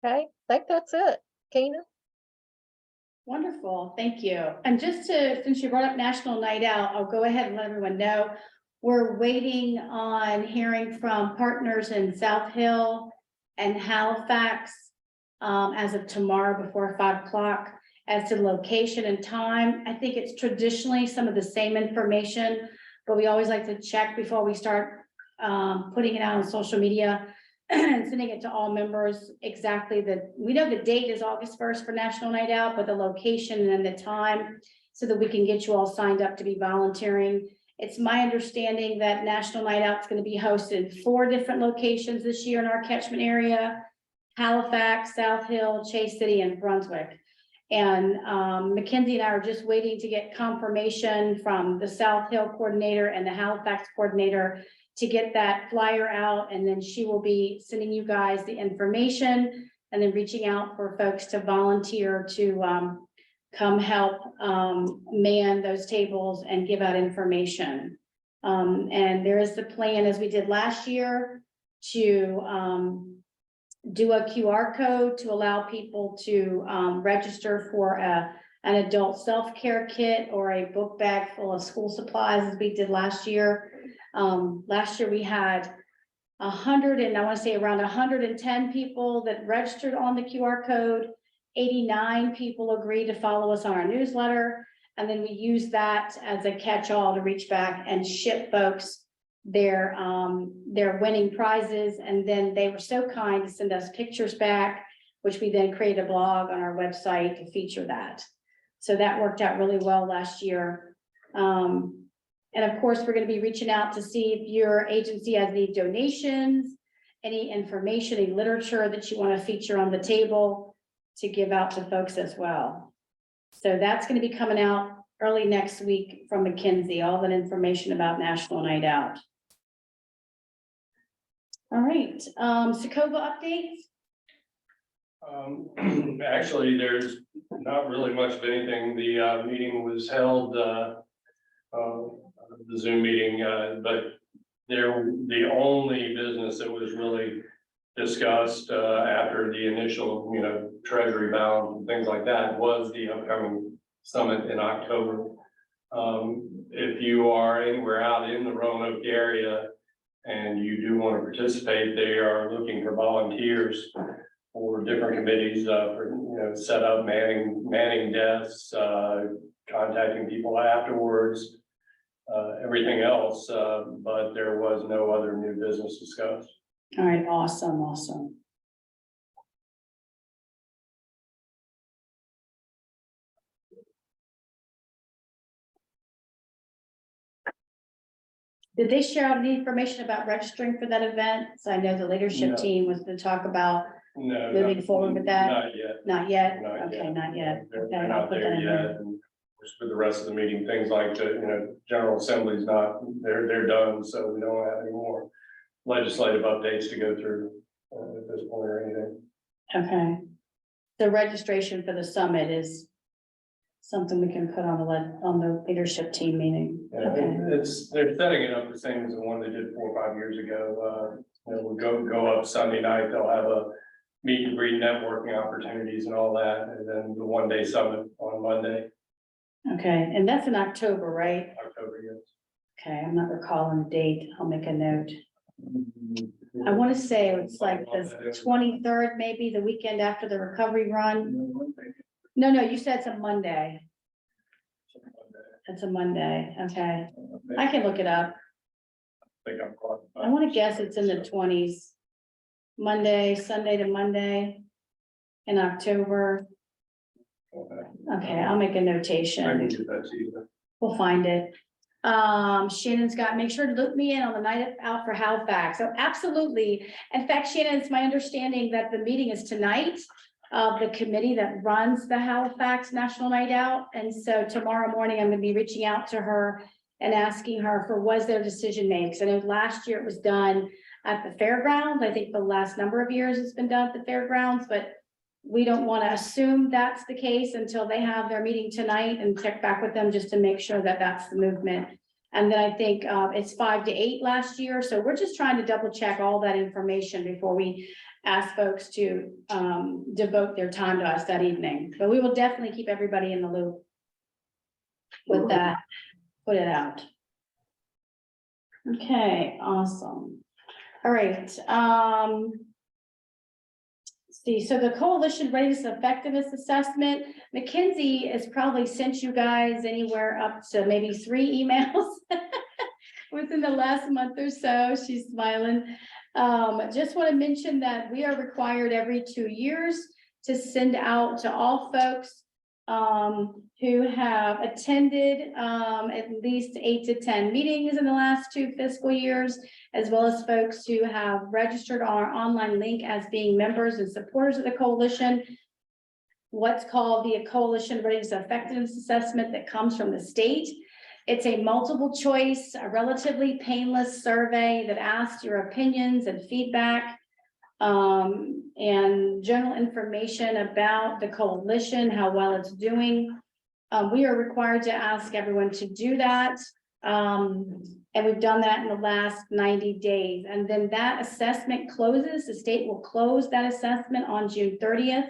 Okay, I think that's it. Keena? Wonderful, thank you. And just since you brought up National Night Out, I'll go ahead and let everyone know. We're waiting on hearing from partners in South Hill and Halifax as of tomorrow before 5 o'clock as to location and time. I think it's traditionally some of the same information, but we always like to check before we start putting it out on social media and sending it to all members exactly we know the date is August 1st for National Night Out, but the location and the time so that we can get you all signed up to be volunteering. It's my understanding that National Night Out is going to be hosted in 4 different locations this year in our catchment area: Halifax, South Hill, Chase City, and Brunswick. And Mackenzie and I are just waiting to get confirmation from the South Hill coordinator and the Halifax coordinator to get that flyer out. And then she will be sending you guys the information and then reaching out for folks to volunteer to come help man those tables and give out information. And there is the plan, as we did last year, to do a QR code to allow people to register for an adult self-care kit or a book bag full of school supplies, as we did last year. Last year we had 100 and I want to say around 110 people that registered on the QR code. 89 people agreed to follow us on our newsletter. And then we used that as a catch-all to reach back and ship folks their winning prizes. And then they were so kind to send us pictures back, which we then created a blog on our website to feature that. So that worked out really well last year. And of course, we're going to be reaching out to see if your agency has any donations, any information, any literature that you want to feature on the table to give out to folks as well. So that's going to be coming out early next week from Mackenzie, all that information about National Night Out. All right, Sokoba updates? Actually, there's not really much of anything. The meeting was held, the Zoom meeting, but the only business that was really discussed after the initial, treasury balance and things like that was the upcoming summit in October. If you are anywhere out in the Roanoke area and you do want to participate, they are looking for volunteers for different committees, for, set up manning desks, contacting people afterwards, everything else, but there was no other new business discussed. All right, awesome. Did they share out any information about registering for that event? So I know the leadership No. team was to talk about No. moving forward with that. Not yet. Not yet? Not Okay, yet. not yet. They're Okay, I'll not put that there in there. yet. And just for the rest of the meeting, things like the, General Assembly's not, they're done, so we don't have any more legislative updates to go through at this point or anything. Okay. The registration for the summit is something we can put on the leadership team meeting. Yeah, Okay. they're setting it up the same as the one they did 4 or 5 years ago. We'll go up Sunday night, they'll have a meet and greet networking opportunities and all that, and then the 1-day summit on Monday, Okay, and that's in October, right? October, yes. Okay, I'm not recalling the date. I'll make a note. I want to say it's like the 23rd, maybe the weekend after the recovery run. No, you said it's a Monday. It's a Monday. Okay, I can look it up. Think I'm caught. I want to guess it's in the 20s. Monday, Sunday to Monday in October. Okay, I'll make a I can notation. do that to you. We'll find it. Shannon's got, make sure to look me in on the night out for Halifax. So absolutely. In fact, Shannon, it's my understanding that the meeting is tonight of the committee that runs the Halifax National Night Out. And so tomorrow morning, I'm gonna be reaching out to her and asking her for was their decision made? Because I know last year it was done at the fairgrounds. I think the last number of years it's been done at the fairgrounds, but we don't want to assume that's the case until they have their meeting tonight and check back with them just to make sure that that's the movement. And then I think it's 5 to 8 last year. So we're just trying to double check all that information before we ask folks to devote their time to us that evening. But we will definitely keep everybody in the loop with that, put it out. Okay, awesome. All right. See, so the coalition readiness effectiveness assessment, McKinsey has probably sent you guys anywhere up to maybe 3 emails within the last month or so. She's smiling. Just want to mention that we are required every 2 years to send out to all folks who have attended at least 8 to 10 meetings in the last 2 fiscal years, as well as folks who have registered on our online link as being members and supporters of the coalition. What's called the Coalition Readiness Effectiveness Assessment that comes from the state. It's a multiple choice, a relatively painless survey that asks your opinions and feedback and general information about the coalition, how well it's doing. We are required to ask everyone to do that. And we've done that in the last 90 days. And then that assessment closes. The state will close that assessment on June 30th.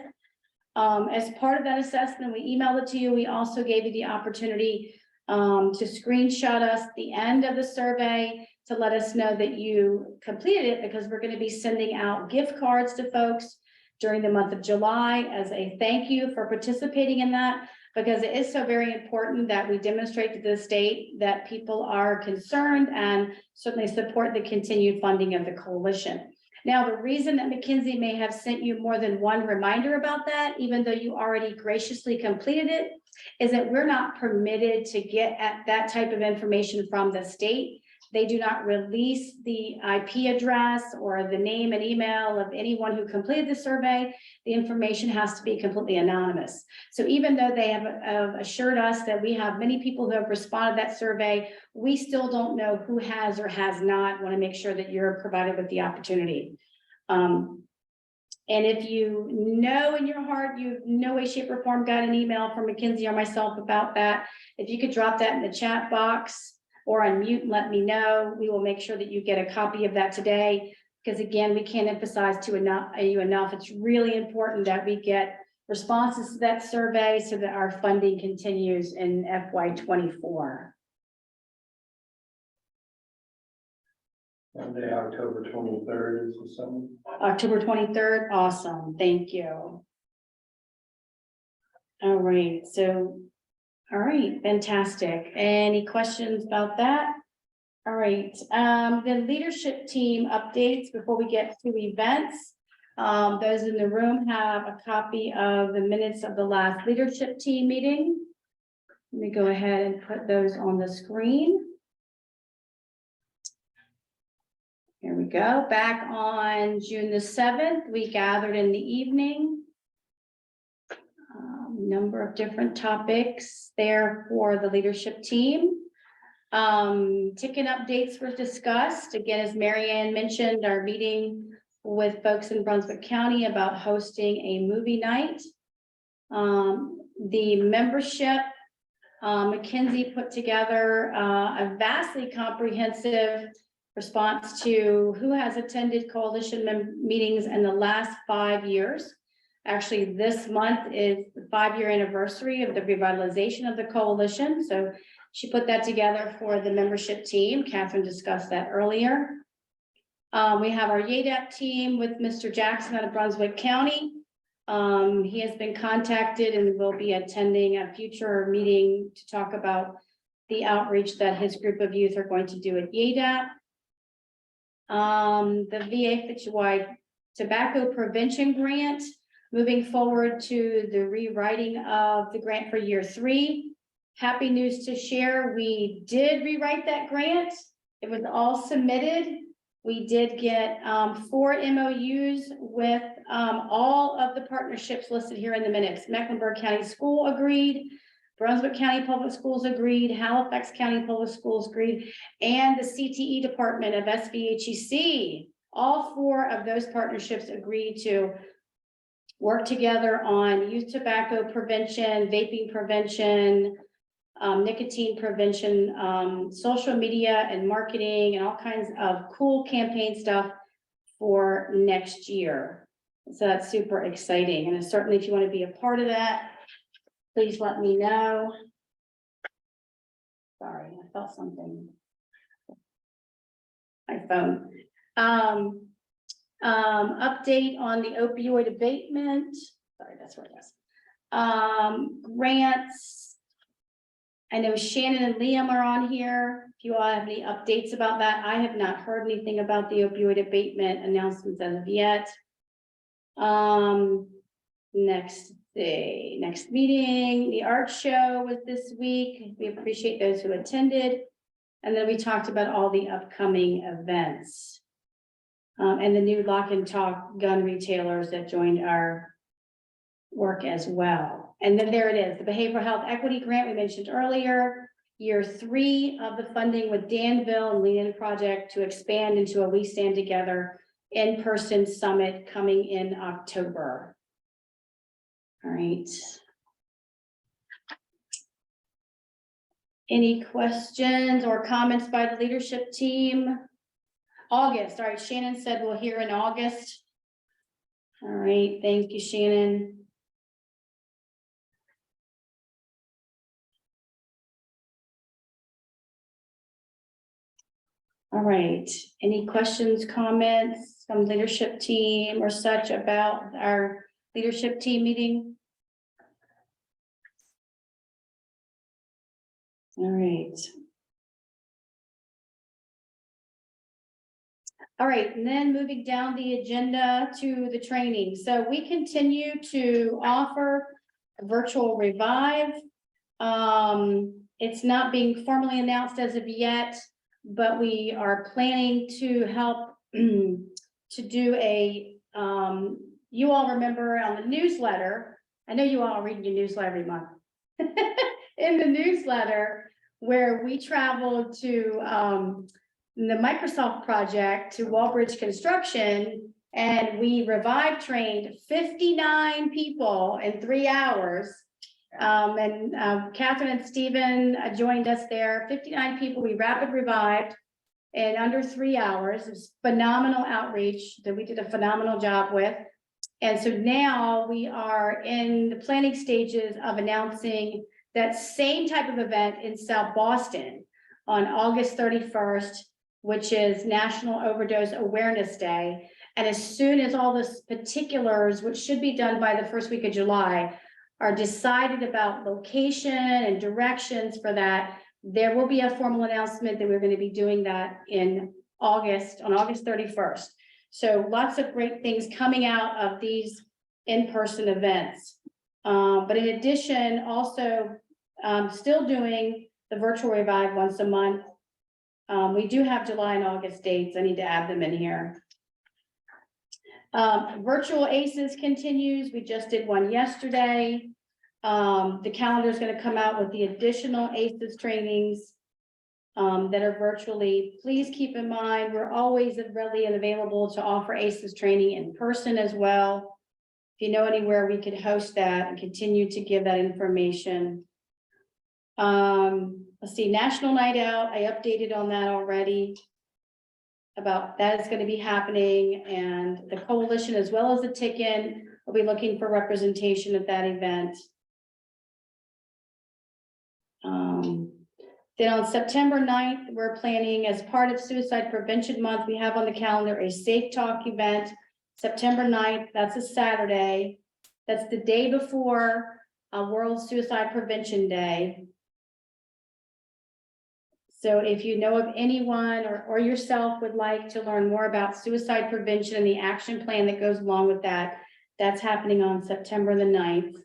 As part of that assessment, we emailed it to you. We also gave you the opportunity to screenshot us the end of the survey to let us know that you completed it, because we're going to be sending out gift cards to folks during the month of July as a thank you for participating in that, because it is so very important that we demonstrate to the state that people are concerned and certainly support the continued funding of the coalition. Now, the reason that McKinsey may have sent you more than one reminder about that, even though you already graciously completed it, is that we're not permitted to get at that type of information from the state. They do not release the IP address or the name and email of anyone who completed the survey. The information has to be completely anonymous. So even though they have assured us that we have many people who have responded to that survey, we still don't know who has or has not. Want to make sure that you're provided with the opportunity. And if you know in your heart, you no way, shape, or form got an email from Mackenzie or myself about that, if you could drop that in the chat box or unmute and let me know, we will make sure that you get a copy of that today. Because again, we can't emphasize to you enough. It's really important that we get responses to that survey so that our funding continues in FY24. Monday, October 23rd is the summer. October 23rd, awesome, thank you. All right, so, all right, fantastic. Any questions about that? All right, the leadership team updates before we get to events. Those in the room have a copy of the minutes of the last leadership team meeting. Let me go ahead and put those on the screen. Here we go. Back on June the 7th, we gathered in the evening. Number of different topics there for the leadership team. Ticket updates were discussed. Again, as Marianne mentioned, our meeting with folks in Brunswick County about hosting a movie night. The membership, Mackenzie put together a vastly comprehensive response to who has attended coalition meetings in the last 5 years. Actually, this month is the 5-year anniversary of the revitalization of the coalition. So she put that together for the membership team. Catherine discussed that earlier. We have our YADAP team with Mr. Jackson out of Brunswick County. He has been contacted and will be attending a future meeting to talk about the outreach that his group of youth are going to do at YADAP. The VA Fitchwide Tobacco Prevention Grant, moving forward to the rewriting of the grant for year 3. Happy news to share, we did rewrite that grant. It was all submitted. We did get 4 MOUs with all of the partnerships listed here in the minutes. Mecklenburg County School agreed, Brunswick County Public Schools agreed, Halifax County Public Schools agreed, and the CTE department of SVHEC. All 4 of those partnerships agreed to work together on youth tobacco prevention, vaping prevention, nicotine prevention, social media and marketing, and all kinds of cool campaign stuff for next year. So that's super exciting. And certainly if you want to be a part of that, please let me know. Sorry, I felt something. My phone. Update on the opioid abatement. Sorry, that's where it is. Grants. I know Shannon and Liam are on here. If you all have any updates about that, I have not heard anything about the opioid abatement announcements as of yet. Next meeting, the art show was this week. We appreciate those who attended. And then we talked about all the upcoming events. And the new lock and talk gun retailers that joined our work as well. And then there it is, the behavioral health equity grant we mentioned earlier, year 3 of the funding with Danville and Lean In Project to expand into a We Stand Together in-person summit coming in October. All right. Any questions or comments by the leadership team? August, all right, Shannon said we'll hear in August. All right, thank you, Shannon. All right, any questions, comments from leadership team or such about our leadership team meeting? All right. All right, and then moving down the agenda to the training. So we continue to offer a virtual revive. It's not being formally announced as of yet. but we are planning to help to do a, you all remember on the newsletter, I know you all are reading your newsletter every month. In the newsletter, where we traveled to the Microsoft project to Walbridge Construction, and we trained 59 people in 3 hours. Catherine and Stephen joined us there, 59 people we rapid revived in under 3 hours. It was phenomenal outreach that we did a phenomenal job with. And so now we are in the planning stages of announcing that same type of event in South Boston on August 31st, which is National Overdose Awareness Day. And as soon as all the particulars, which should be done by the first week of July, are decided about location and directions for that, there will be a formal announcement that we're going to be doing that in August, on August 31st. So lots of great things coming out of these in-person events. But in addition, also still doing the virtual revive once a month. We do have July and August dates. I need to add them in here. Virtual ACEs continues. We just did one yesterday. The calendar is going to come out with the additional ACEs trainings that are virtually. Please keep in mind, we're always ready and available to offer ACEs training in person as well. If you know anywhere we could host that and continue to give that information. Let's see, National Night Out, I updated on that already. About that is going to be happening, and the coalition as well as the Tick-In will be looking for representation at that event. Then on September 9th, we're planning as part of Suicide Prevention Month, we have on the calendar a Safe Talk event, September 9th, that's a Saturday. That's the day before World Suicide Prevention Day. So if you know of anyone or yourself would like to learn more about suicide prevention and the action plan that goes along with that, that's happening on September the 9th.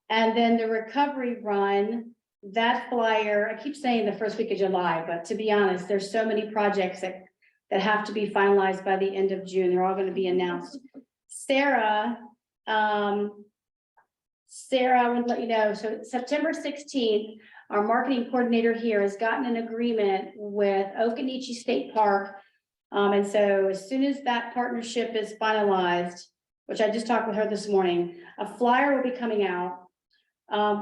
And then the recovery run, that flyer, I keep saying the first week of July, but to be honest, there's so many projects that have to be finalized by the end of June. They're all going to be announced. Sarah, I would let you know, so September 16th, our marketing coordinator here has gotten an agreement with Occoneechee State Park. And so as soon as that partnership is finalized, which I just talked with her this morning, a flyer will be coming out.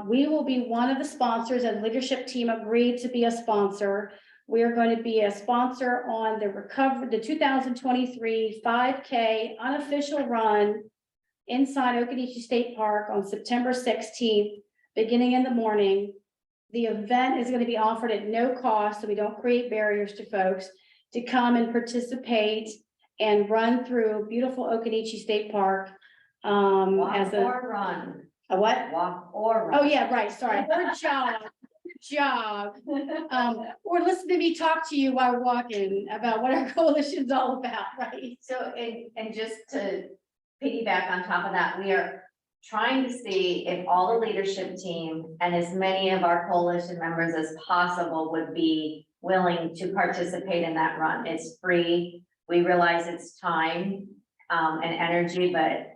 We will be one of the sponsors, and leadership team agreed to be a sponsor. We are going to be a sponsor on the 2023 5K unofficial run inside Occoneechee State Park on September 16th, beginning in the morning. The event is going to be offered at no cost, so we don't create barriers to folks to come and participate and run through beautiful Occoneechee State Park. Walk or run. A what? Walk or run. Oh, yeah, right, sorry. Or jog. Or listen to me talk to you while we're walking about what our coalition's all about, right? So, and just to piggyback on top of that, we are trying to see if all the leadership team and as many of our coalition members as possible would be willing to participate in that run. It's free. We realize it's time and energy, but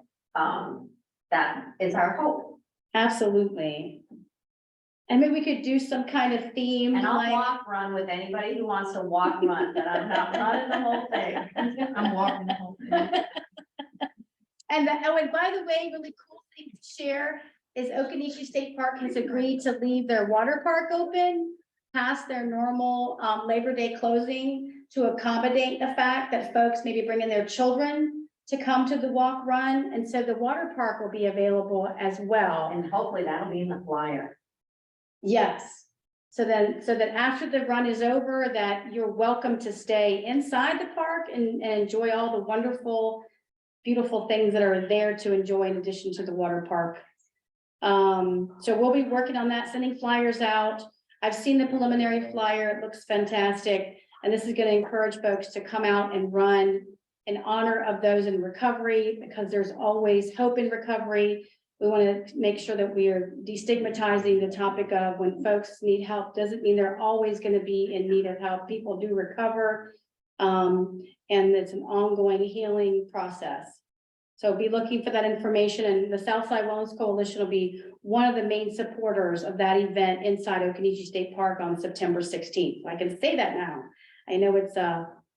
that is our hope. Absolutely. And maybe we could do some kind of theme. And I'll like... walk run with anybody who wants to walk run, but I'm not running the whole thing. I'm walking the whole thing. And by the way, really cool thing to share is Occoneechee State Park has agreed to leave their water park open past their normal Labor Day closing to accommodate the fact that folks may be bringing their children to come to the walk run. And so the water park will be available as well. And hopefully that'll be in the flyer. Yes. So that after the run is over, that you're welcome to stay inside the park and enjoy all the wonderful, beautiful things that are there to enjoy in addition to the water park. So we'll be working on that, sending flyers out. I've seen the preliminary flyer. It looks fantastic. And this is going to encourage folks to come out and run in honor of those in recovery, because there's always hope in recovery. We want to make sure that we are destigmatizing the topic of when folks need help, doesn't mean they're always going to be in need of help. People do recover. And it's an ongoing healing process. So be looking for that information, and the Southside Wellness Coalition will be one of the main supporters of that event inside Occoneechee State Park on September 16th. I can say that now. I know it's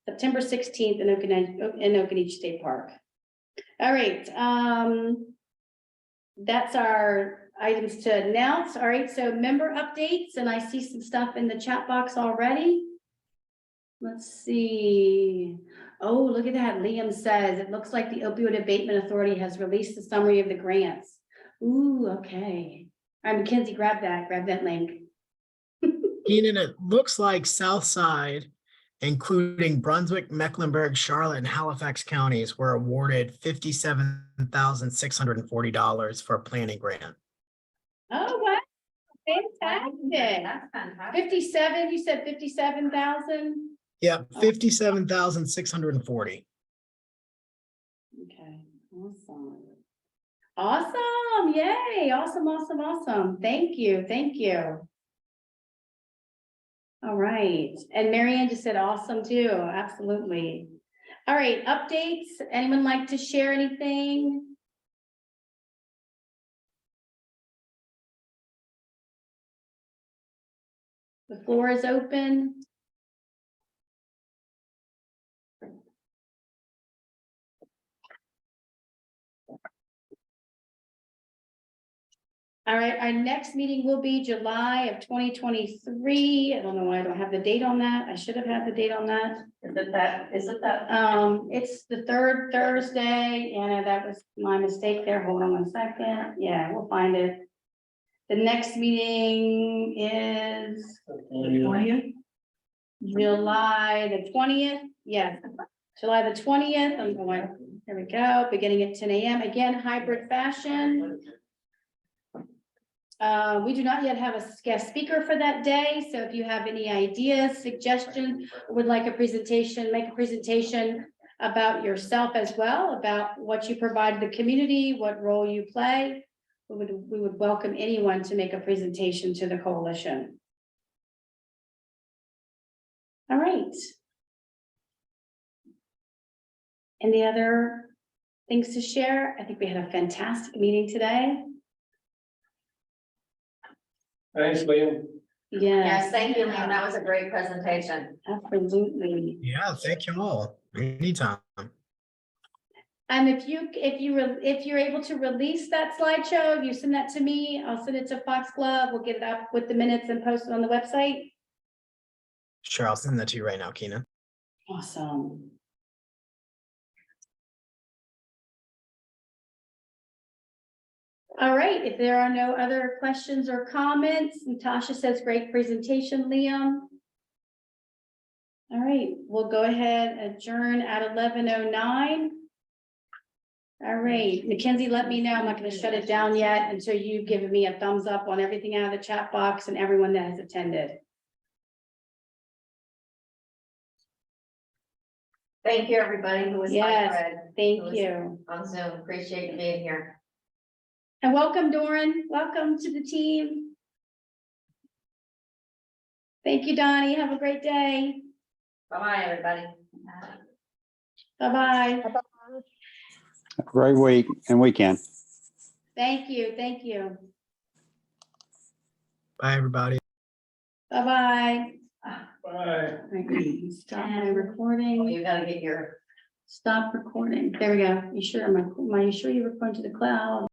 September 16th in Occoneechee State Park. All right. That's our items to announce. All right, so member updates, and I see some stuff in the chat box already. Let's see. Oh, look at that. Liam says, it looks like the Opioid Abatement Authority has released a summary of the grants. Ooh, okay. All right, Mackenzie, grab that link. Keenan, it looks like Southside, including Brunswick, Mecklenburg, Charlotte, and Halifax counties, were awarded $57,640 for a planning grant. Oh, wow. Fantastic. That's fantastic. 57, you said 57,000? Yep, 57,640. Okay, awesome. Awesome, yay, awesome. Thank you. All right, and Marianne just said awesome too, absolutely. All right, updates, anyone like to share anything? The floor is open. All right, our next meeting will be July of 2023. I don't know why I don't have the date on that. I should have had the date on that. Is it that? It's the third Thursday, and that was my mistake there. Hold on 1 second. Yeah, we'll find it. The next meeting is July the 20th. Yes, July the 20th. I'm going, there we go, beginning at 10 a.m. Again, hybrid fashion. We do not yet have a guest speaker for that day, so if you have any ideas, suggestions, would like a presentation, make a presentation about yourself as well, about what you provide the community, what role you play, we would welcome anyone to make a presentation to the coalition. All right. Any other things to share? I think we had a fantastic meeting today. Thanks, Liam. Yes, thank you, Liam. That was a great presentation. Absolutely. Yeah, thank you all. Anytime. And if you're able to release that slideshow, you send that to me, I'll send it to Foxglove. We'll get it up with the minutes and post it on the website. Sure, I'll send that to you right now, Keenan. Awesome. All right, if there are no other questions or comments, Natasha says, great presentation, Liam. All right, we'll go ahead and adjourn at 11:09. All right, Mackenzie, let me know. I'm not going to shut it down yet until you've given me a thumbs up on everything out of the chat box and everyone that has attended. Thank you, everybody who was Yes, thank you. on Zoom. Appreciate you being here. And welcome, Doran. Welcome to the team. Thank you, Donnie. Have a great day. Bye-bye, everybody. Bye-bye. Great week and weekend. Thank you. Thank you. Bye, everybody. Bye-bye. Bye. Stop my recording. You gotta get your Stop recording. There we go. You sure? Am you sure you're recording to the cloud?